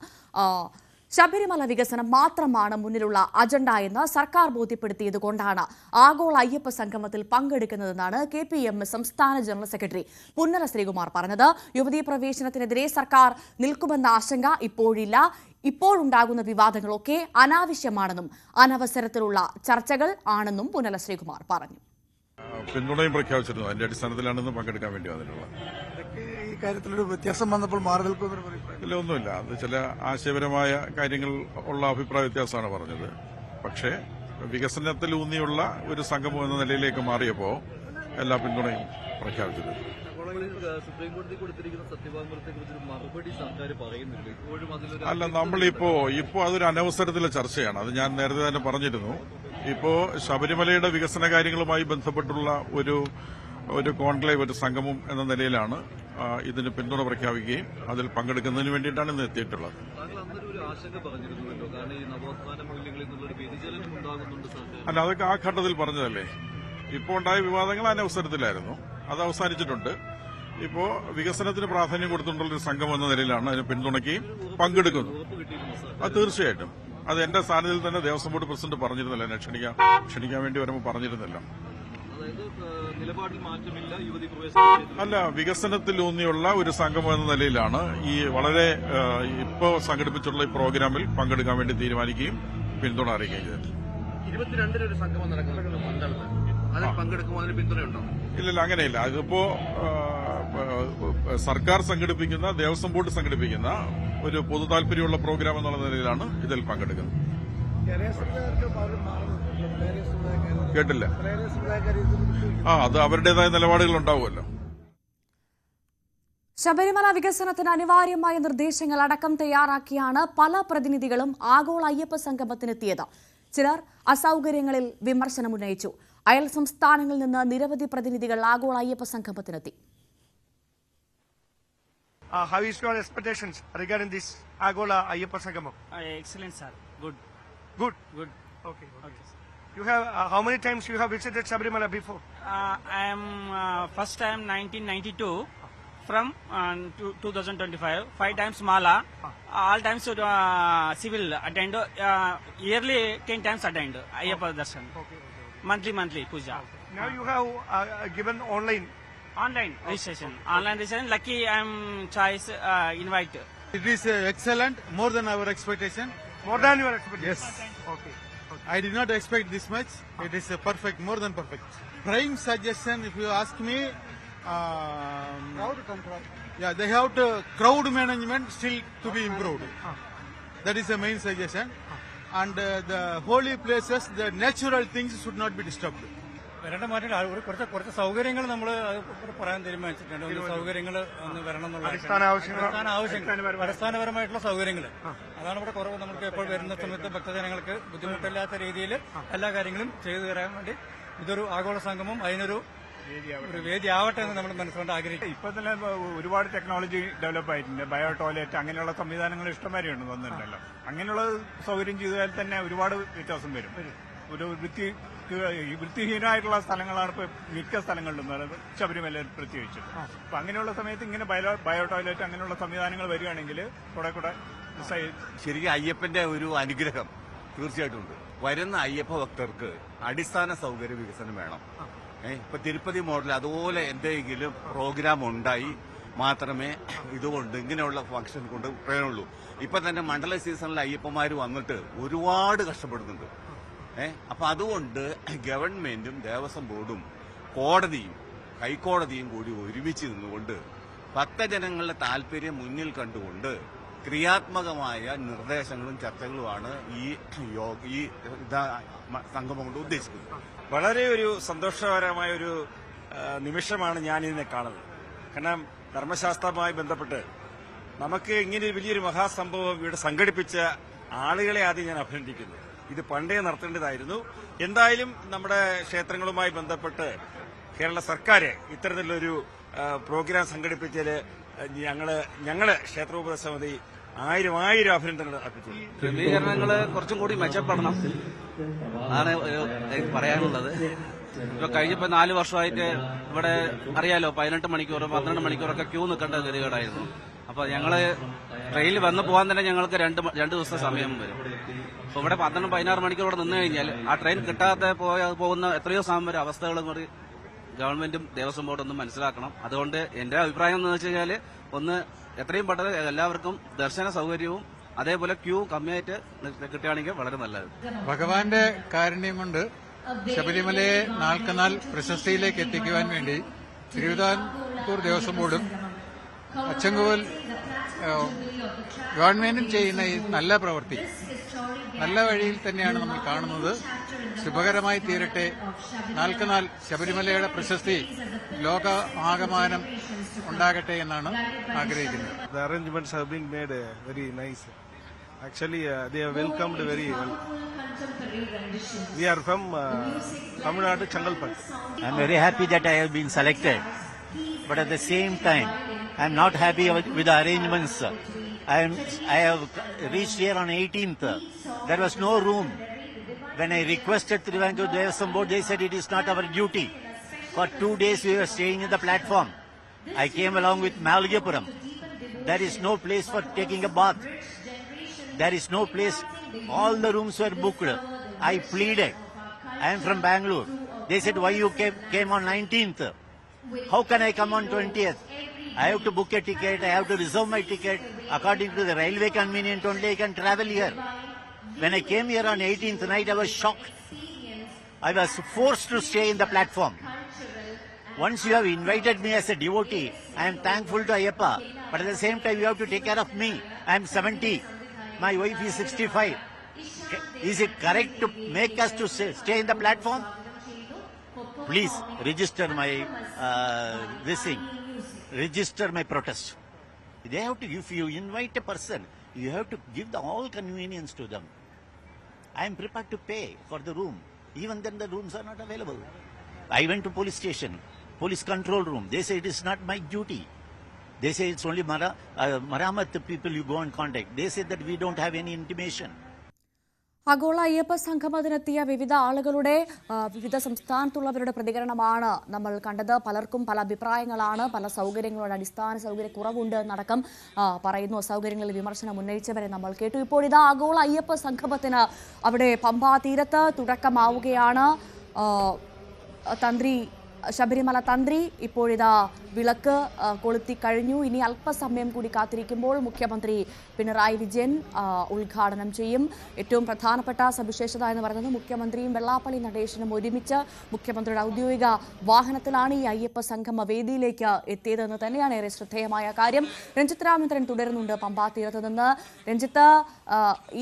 ശബരിമല വികസനം മാത്രമാണ് മുന്നിലുള്ള അജണ്ട എന്ന് സർക്കാർ ബോധ്യപ്പെടുത്തിയതുകൊണ്ടാണ് ആഗോള അയ്യപ്പ സംഗമത്തിൽ പങ്കെടുക്കുന്നതെന്നാണ് KPM സംസ്ഥാന ജനറൽ സെക്രട്ടറി പുന്നല ശ്രീകുമാർ പറഞ്ഞത്. യുവതീ പ്രവേശനത്തിനെതിരെ സർക്കാർ നിൽക്കുമെന്ന ആശങ്ക ഇപ്പോഴില്ല. ഇപ്പോഴുണ്ടാകുന്ന വിവാദങ്ങളൊക്കെ അനാവശ്യമാണെന്നും അനവസരത്തിലുള്ള ചർച്ചകൾ ആണെന്നും പുന്നല ശ്രീകുമാർ പറഞ്ഞു. പിന്തുണയും പ്രഖ്യാപിച്ചിരുന്നു. അതിന്റെ അടിസ്ഥാനത്തിലാണെന്ന് പങ്കെടുക്കാൻ വേണ്ടി വന്നിട്ടുള്ളത്. ഈ കാര്യത്തിലൊരു വ്യത്യാസം വന്നപ്പോൾ മാറി നിൽക്കുമെന്ന് ഇല്ല, ഒന്നുമില്ല. അത് ചില ആശയപരമായ കാര്യങ്ങൾ ഉള്ള അഭിപ്രായ വ്യത്യാസമാണ് പറഞ്ഞത്. പക്ഷേ വികസനത്തിൽ ഊന്നിയുള്ള ഒരു സംഗമം എന്ന നിലയിലേക്ക് മാറിയപ്പോൾ എല്ലാ പിന്തുണയും പ്രഖ്യാപിച്ചിരുന്നു. സുപ്രീംകോടതി കൊടുത്തിരിക്കുന്ന സത്യവാങ്മൂലത്തെ കുറിച്ചൊരു മറുപടി സർക്കാർ പറയുന്നുണ്ട്. ഇപ്പോഴും അതിലൊരു അല്ല, നമ്മളിപ്പോ അതൊരു അനവസരത്തിലെ ചർച്ചയാണ്. അത് ഞാൻ നേരത്തെ തന്നെ പറഞ്ഞിരുന്നു. ഇപ്പോ ശബരിമലയുടെ വികസന കാര്യങ്ങളുമായി ബന്ധപ്പെട്ടുള്ള ഒരു കോൺക്ലേവ്, ഒരു സംഗമം എന്ന നിലയിലാണ് ഇതിന് പിന്തുണ പ്രഖ്യാപിക്കുകയും അതിൽ പങ്കെടുക്കുന്നതിന് വേണ്ടിയിട്ടാണ് ഇന്ന് എത്തിയിട്ടുള്ളത്. അല്ല, അതൊക്കെ ആ ഘട്ടത്തിൽ പറഞ്ഞതല്ലേ. ഇപ്പോൾ ഉണ്ടായ വിവാദങ്ങൾ അനവസരത്തിലായിരുന്നു, അത് അവസാനിച്ചിട്ടുണ്ട്. ഇപ്പോ വികസനത്തിന് പ്രാധാന്യം കൊടുത്തുകൊണ്ടുള്ളൊരു സംഘം എന്ന നിലയിലാണ് അതിന് പിന്തുണയ്ക്കുകയും പങ്കെടുക്കുന്നത്. അത് തീർച്ചയായിട്ടും അത് എന്റെ സ്ഥാനത്തിൽ തന്നെ ദേവസ്വം ബോർഡ് പ്രസിഡന്റ് പറഞ്ഞിരുന്നില്ല. എന്നെ ക്ഷണിക്കാൻ വേണ്ടി വരുമ്പോൾ പറഞ്ഞിരുന്നില്ല. അല്ല, വികസനത്തിൽ ഊന്നിയുള്ള ഒരു സംഗമം എന്ന നിലയിലാണ് ഈ വളരെ ഇപ്പോ സംഘടിപ്പിച്ചിട്ടുള്ള ഈ പ്രോഗ്രാമിൽ പങ്കെടുക്കാൻ വേണ്ടി തീരുമാനിക്കുകയും പിന്തുണ അറിയിക്കുകയും ചെയ്തിട്ടുണ്ട്. 22-ന് ഒരു സംഗമം നടക്കുന്നുണ്ട്. അതിൽ പങ്കെടുക്കുമ്പോൾ അതിന് പിന്തുണയുണ്ടോ? ഇല്ലല്ല, അങ്ങനെയില്ല. അതിപ്പോ സർക്കാർ സംഘടിപ്പിക്കുന്ന, ദേവസ്വം ബോർഡ് സംഘടിപ്പിക്കുന്ന ഒരു പൊതു താല്പര്യമുള്ള പ്രോഗ്രാം എന്നുള്ള നിലയിലാണ് ഇതിൽ പങ്കെടുക്കുന്നത്. കേട്ടില്ല. അത് അവരുടേതായ നിലപാടുകൾ ഉണ്ടാവുമല്ലോ. ശബരിമല വികസനത്തിന് അനിവാര്യമായ നിർദ്ദേശങ്ങൾ അടക്കം തയ്യാറാക്കിയാണ് പല പ്രതിനിധികളും ആഗോള അയ്യപ്പ സംഗമത്തിനെത്തിയത്. ചിലർ അസൌകര്യങ്ങളിൽ വിമർശനമുന്നയിച്ചു. അയൽ സംസ്ഥാനങ്ങളിൽ നിന്ന് നിരവധി പ്രതിനിധികൾ ആഗോള Ayyappa സംഗമത്തിനെത്തി. How is your expectations regarding this Agola Ayyappa Sangamam? Excellent, sir. Good. Good. Good. Okay. You have how many times you have visited Sabarimala before? I am first time 1992 from 2025. 5 times Mala. All times civil attend. Yearly 10 times attend Ayyappa Darshan. Monthly puja. Now you have given online registration. Online registration. Lucky I'm choice invite. It is excellent, more than our expectation. More than your expectation. Yes. Okay. I did not expect this much. It is perfect, more than perfect. Prime suggestion, if you ask me, crowd control. Yeah, they have to crowd management still to be improved. That is the main suggestion. And the holy places, the natural things should not be disturbed. വരേണ്ട മാറ്റം കുറച്ച് സൗകര്യങ്ങൾ നമ്മൾ പറയാൻ തീരുമാനിച്ചിട്ടുണ്ട്. സൗകര്യങ്ങൾ ഒന്ന് വരണം എന്നുള്ള അടിസ്ഥാനപരമായിട്ടുള്ള സൗകര്യങ്ങൾ അതാണ് ഇവിടെ കുറവ്. നമുക്ക് ഇപ്പോൾ വരുന്ന സമയത്ത് ഭക്തജനങ്ങൾക്ക് ബുദ്ധിമുട്ടില്ലാത്ത രീതിയിൽ എല്ലാ കാര്യങ്ങളും ചെയ്തു തരാൻ വേണ്ടി ഇതൊരു ആഗോള സംഗമം അതിനൊരു വേദി ആവട്ടെ എന്ന് നമ്മൾ മനസ്സുകൊണ്ട് ആഗ്രഹിക്കും. ഇപ്പൊ തന്നെ ഒരുപാട് ടെക്നോളജി ഡെവലപ്പ് ആയിട്ടുണ്ട്. ബയോ ടോയ്ലറ്റ് അങ്ങനെയുള്ള സംവിധാനങ്ങൾ ഇഷ്ടംമാരെയുണ്ട് വന്നിട്ടുണ്ടല്ലോ. അങ്ങനെയുള്ള സൗകര്യം ചെയ്താൽ തന്നെ ഒരുപാട് വ്യത്യാസം വരും. ഒരു വൃത്തിഹീനമായിട്ടുള്ള സ്ഥലങ്ങളാണ് ഇപ്പൊ മിക്ക സ്ഥലങ്ങളിലും ശബരിമല പ്രത്യേകിച്ച്. അപ്പൊ അങ്ങനെയുള്ള സമയത്ത് ഇങ്ങനെ ബയോ ടോയ്ലറ്റ് അങ്ങനെയുള്ള സംവിധാനങ്ങൾ വരികയാണെങ്കിൽ കുറെ ശരിക്കും അയ്യപ്പന്റെ ഒരു അനുഗ്രഹം തീർച്ചയായിട്ടും ഉണ്ട്. വരുന്ന അയ്യപ്പ ഭക്തർക്ക് അടിസ്ഥാന സൗകര്യ വികസനം വേണം. ഇപ്പൊ തിരുപ്പതി മോഡൽ അതുപോലെ എന്തെങ്കിലും പ്രോഗ്രാം ഉണ്ടായി മാത്രമേ ഇതുകൊണ്ട് ഇങ്ങനെയുള്ള ഫംഗ്ഷൻ കൊണ്ട് പ്രയോജനമുള്ളൂ. ഇപ്പൊ തന്നെ മണ്ഡല സീസണിൽ അയ്യപ്പന്മാർ വന്നിട്ട് ഒരുപാട് കഷ്ടപ്പെടുന്നുണ്ട്. അപ്പൊ അതുകൊണ്ട് ഗവൺമെന്റും ദേവസ്വം ബോർഡും കോടതിയും ഹൈക്കോടതിയും കൂടി ഒരുമിച്ച് നിന്നുകൊണ്ട് ഭക്തജനങ്ങളുടെ താല്പര്യം മുന്നിൽ കണ്ടുകൊണ്ട് ക്രിയാത്മകമായ നിർദ്ദേശങ്ങളും ചർച്ചകളുമാണ് ഈ സംഗമം കൊണ്ട് ഉദ്ദേശിക്കുന്നത്. വളരെ ഒരു സന്തോഷകരമായ ഒരു നിമിഷമാണ് ഞാൻ ഇതിനെ കാണുന്നത്. കാരണം ധർമ്മശാസ്ത്രവുമായി ബന്ധപ്പെട്ട് നമുക്ക് ഇങ്ങനെ വലിയൊരു മഹാസംഭവം ഇവിടെ സംഘടിപ്പിച്ച ആളുകളെ ആദ്യം ഞാൻ അഭിനന്ദിക്കുന്നു. ഇത് പണ്ടേ നടത്തേണ്ടതായിരുന്നു. എന്തായാലും നമ്മുടെ ക്ഷേത്രങ്ങളുമായി ബന്ധപ്പെട്ട് കേരള സർക്കാർ ഇത്തരത്തിലൊരു പ്രോഗ്രാം സംഘടിപ്പിച്ചതിൽ ഞങ്ങള് ക്ഷേത്രോപദേശ സമിതി ആയിരം അഭിനന്ദനങ്ങൾ അർപ്പിച്ചു. ക്രമീകരണങ്ങൾ കുറച്ചും കൂടി മെച്ചപ്പെടണം ആണ് പറയാനുള്ളത്. ഇപ്പൊ കഴിഞ്ഞപ്പോ 4 വർഷമായിട്ട് ഇവിടെ അറിയാലോ 18 മണിക്കൂർ 12 മണിക്കൂറൊക്കെ ക്യൂ നിൽക്കേണ്ട ഗതികേടായിരുന്നു. അപ്പൊ ഞങ്ങള് ട്രെയിനിൽ വന്ന് പോകാൻ തന്നെ ഞങ്ങൾക്ക് 2 ദിവസത്തെ സമയം വരും. അപ്പൊ ഇവിടെ 12-16 മണിക്കൂർ ഇവിടെ നിന്ന് കഴിഞ്ഞാൽ ആ ട്രെയിൻ കിട്ടാതെ പോകുന്ന എത്രയോ സമയം അവസ്ഥകളും കൂടി ഗവൺമെന്റും ദേവസ്വം ബോർഡും ഒന്ന് മനസ്സിലാക്കണം. അതുകൊണ്ട് എന്റെ അഭിപ്രായം എന്ന് വെച്ച് കഴിഞ്ഞാൽ ഒന്ന് എത്രയും പെട്ടെന്ന് എല്ലാവർക്കും ദർശന സൗകര്യവും അതേപോലെ ക്യൂ കമ്മിയായിട്ട് കിട്ടുകയാണെങ്കിൽ വളരെ നല്ലത്. ഭഗവാന്റെ കാരുണ്യം കൊണ്ട് ശബരിമലയെ നാൾക്കുനാൾ പ്രശസ്തിയിലേക്ക് എത്തിക്കുവാൻ വേണ്ടി തിരുവിതാംകൂർ ദേവസ്വം ബോർഡും അച്ചൻകോവിൽ ഗവൺമെന്റും ചെയ്യുന്ന ഈ നല്ല പ്രവൃത്തി നല്ല വഴിയിൽ തന്നെയാണ് നമ്മൾ കാണുന്നത്. ശുഭകരമായി തീരട്ടെ. നാൾക്കുനാൾ ശബരിമലയുടെ പ്രശസ്തി ലോകമാകമാനം ഉണ്ടാകട്ടെ എന്നാണ് ആഗ്രഹിക്കുന്നത്. The arrangements have been made very nice. Actually, they are welcomed very well. We are from Tamil Nadu, Changalpattu. I am very happy that I have been selected, but at the same time, I am not happy with the arrangements. I have reached here on 18th. There was no room. When I requested Trivandrum Devaswam Board, they said it is not our duty. For 2 days we were staying in the platform. I came along with Malgapuram. There is no place for taking a bath. There is no place. All the rooms were booked. I pleaded. I am from Bangalore. They said, why you came on 19th? How can I come on 20th? I have to book a ticket. I have to reserve my ticket. According to the railway convenient only I can travel here. When I came here on 18th night, I was shocked. I was forced to stay in the platform. Once you have invited me as a devotee, I am thankful to Ayyappa. But at the same time, you have to take care of me. I am 70. My wife is 65. Is it correct to make us to stay in the platform? Please register my this thing. Register my protest. They have to, if you invite a person, you have to give all convenience to them. I am prepared to pay for the room. Even then the rooms are not available. I went to police station, police control room. They say it is not my duty. They say it's only Maramat people you go and contact. They say that we don't have any intimation. ആഗോള അയ്യപ്പ സംഗമത്തിനെത്തിയ വിവിധ ആളുകളുടെ വിവിധ സംസ്ഥാനത്തുള്ളവരുടെ പ്രതികരണമാണ് നമ്മൾ കണ്ടത്. പലർക്കും പല അഭിപ്രായങ്ങളാണ്. പല സൗകര്യങ്ങളുടെ അടിസ്ഥാന സൗകര്യക്കുറവുണ്ട് എന്നടക്കം പറയുന്നു. അസൗകര്യങ്ങളിൽ വിമർശനം ഉന്നയിച്ചവരെ നമ്മൾ കേട്ടു. ഇപ്പോൾ ഇതാ ആഗോള അയ്യപ്പ സംഗമത്തിന് അവിടെ പമ്പാ തീരത്ത് തുടക്കമാവുകയാണ്. തന്ത്രി ശബരിമല തന്ത്രി ഇപ്പോഴിതാ വിളക്ക് കൊളുത്തി കഴിഞ്ഞു. ഇനി അല്പസമയം കൂടി കാത്തിരിക്കുമ്പോൾ മുഖ്യമന്ത്രി പിണറായി വിജയൻ ഉദ്ഘാടനം ചെയ്യും. ഏറ്റവും പ്രധാനപ്പെട്ട സവിശേഷത എന്ന് പറയുന്നത് മുഖ്യമന്ത്രിയും വെള്ളാപ്പള്ളി നടേശനും ഒരുമിച്ച് മുഖ്യമന്ത്രിയുടെ ഔദ്യോഗിക വാഹനത്തിലാണ് ഈ അയ്യപ്പ സംഗമ വേദിയിലേക്ക് എത്തിയതെന്ന് തന്നെയാണ് ഏറെ ശ്രദ്ധേയമായ കാര്യം. രഞ്ജിത്ത് രാമചന്ദ്രൻ തുടരുന്നുണ്ട് പമ്പാ തീരത്ത് നിന്ന്. രഞ്ജിത്ത്,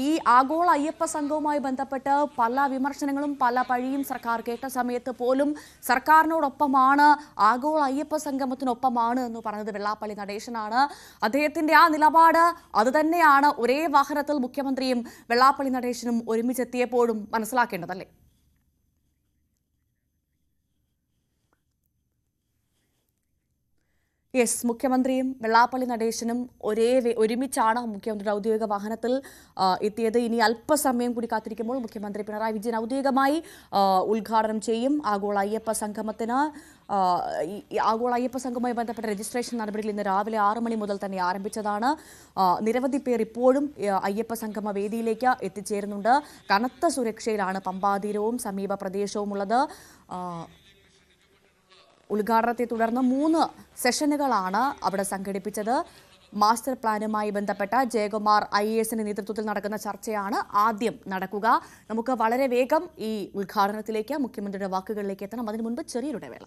ഈ ആഗോള അയ്യപ്പ സംഘവുമായി ബന്ധപ്പെട്ട് പല വിമർശനങ്ങളും പല പഴിയും സർക്കാർ കേട്ട സമയത്ത് പോലും സർക്കാരിനോടൊപ്പമാണ്, ആഗോള അയ്യപ്പ സംഗമത്തിനൊപ്പമാണ് എന്ന് പറഞ്ഞത് വെള്ളാപ്പള്ളി നടേശനാണ്. അദ്ദേഹത്തിന്റെ ആ നിലപാട് അതുതന്നെയാണ് ഒരേ വാഹനത്തിൽ മുഖ്യമന്ത്രിയും വെള്ളാപ്പള്ളി നടേശനും ഒരുമിച്ചെത്തിയപ്പോഴും മനസ്സിലാക്കേണ്ടതല്ലേ? യെസ്, മുഖ്യമന്ത്രിയും വെള്ളാപ്പള്ളി നടേശനും ഒരുമിച്ചാണ് മുഖ്യമന്ത്രിയുടെ ഔദ്യോഗിക വാഹനത്തിൽ എത്തിയത്. ഇനി അല്പസമയം കൂടി കാത്തിരിക്കുമ്പോൾ മുഖ്യമന്ത്രി പിണറായി വിജയൻ ഔദ്യോഗികമായി ഉദ്ഘാടനം ചെയ്യും. ആഗോള അയ്യപ്പ സംഘവുമായി ബന്ധപ്പെട്ട രജിസ്ട്രേഷൻ നടപടികൾ ഇന്ന് രാവിലെ 6 മണി മുതൽ തന്നെ ആരംഭിച്ചതാണ്. നിരവധി പേർ ഇപ്പോഴും അയ്യപ്പ സംഗമ വേദിയിലേക്ക് എത്തിച്ചേരുന്നുണ്ട്. കനത്ത സുരക്ഷയിലാണ് പമ്പാതീരവും സമീപ പ്രദേശവും ഉള്ളത്. ഉദ്ഘാടനത്തെ തുടർന്ന് 3 സെഷനുകളാണ് അവിടെ സംഘടിപ്പിച്ചത്. മാസ്റ്റർ പ്ലാനുമായി ബന്ധപ്പെട്ട ജയകുമാർ IASന്റെ നേതൃത്വത്തിൽ നടക്കുന്ന ചർച്ചയാണ് ആദ്യം നടക്കുക. നമുക്ക് വളരെ വേഗം ഈ ഉദ്ഘാടനത്തിലേക്ക്, മുഖ്യമന്ത്രിയുടെ വാക്കുകളിലേക്ക് എത്തണം. അതിനു മുൻപ് ചെറിയൊരു ഇടവേള.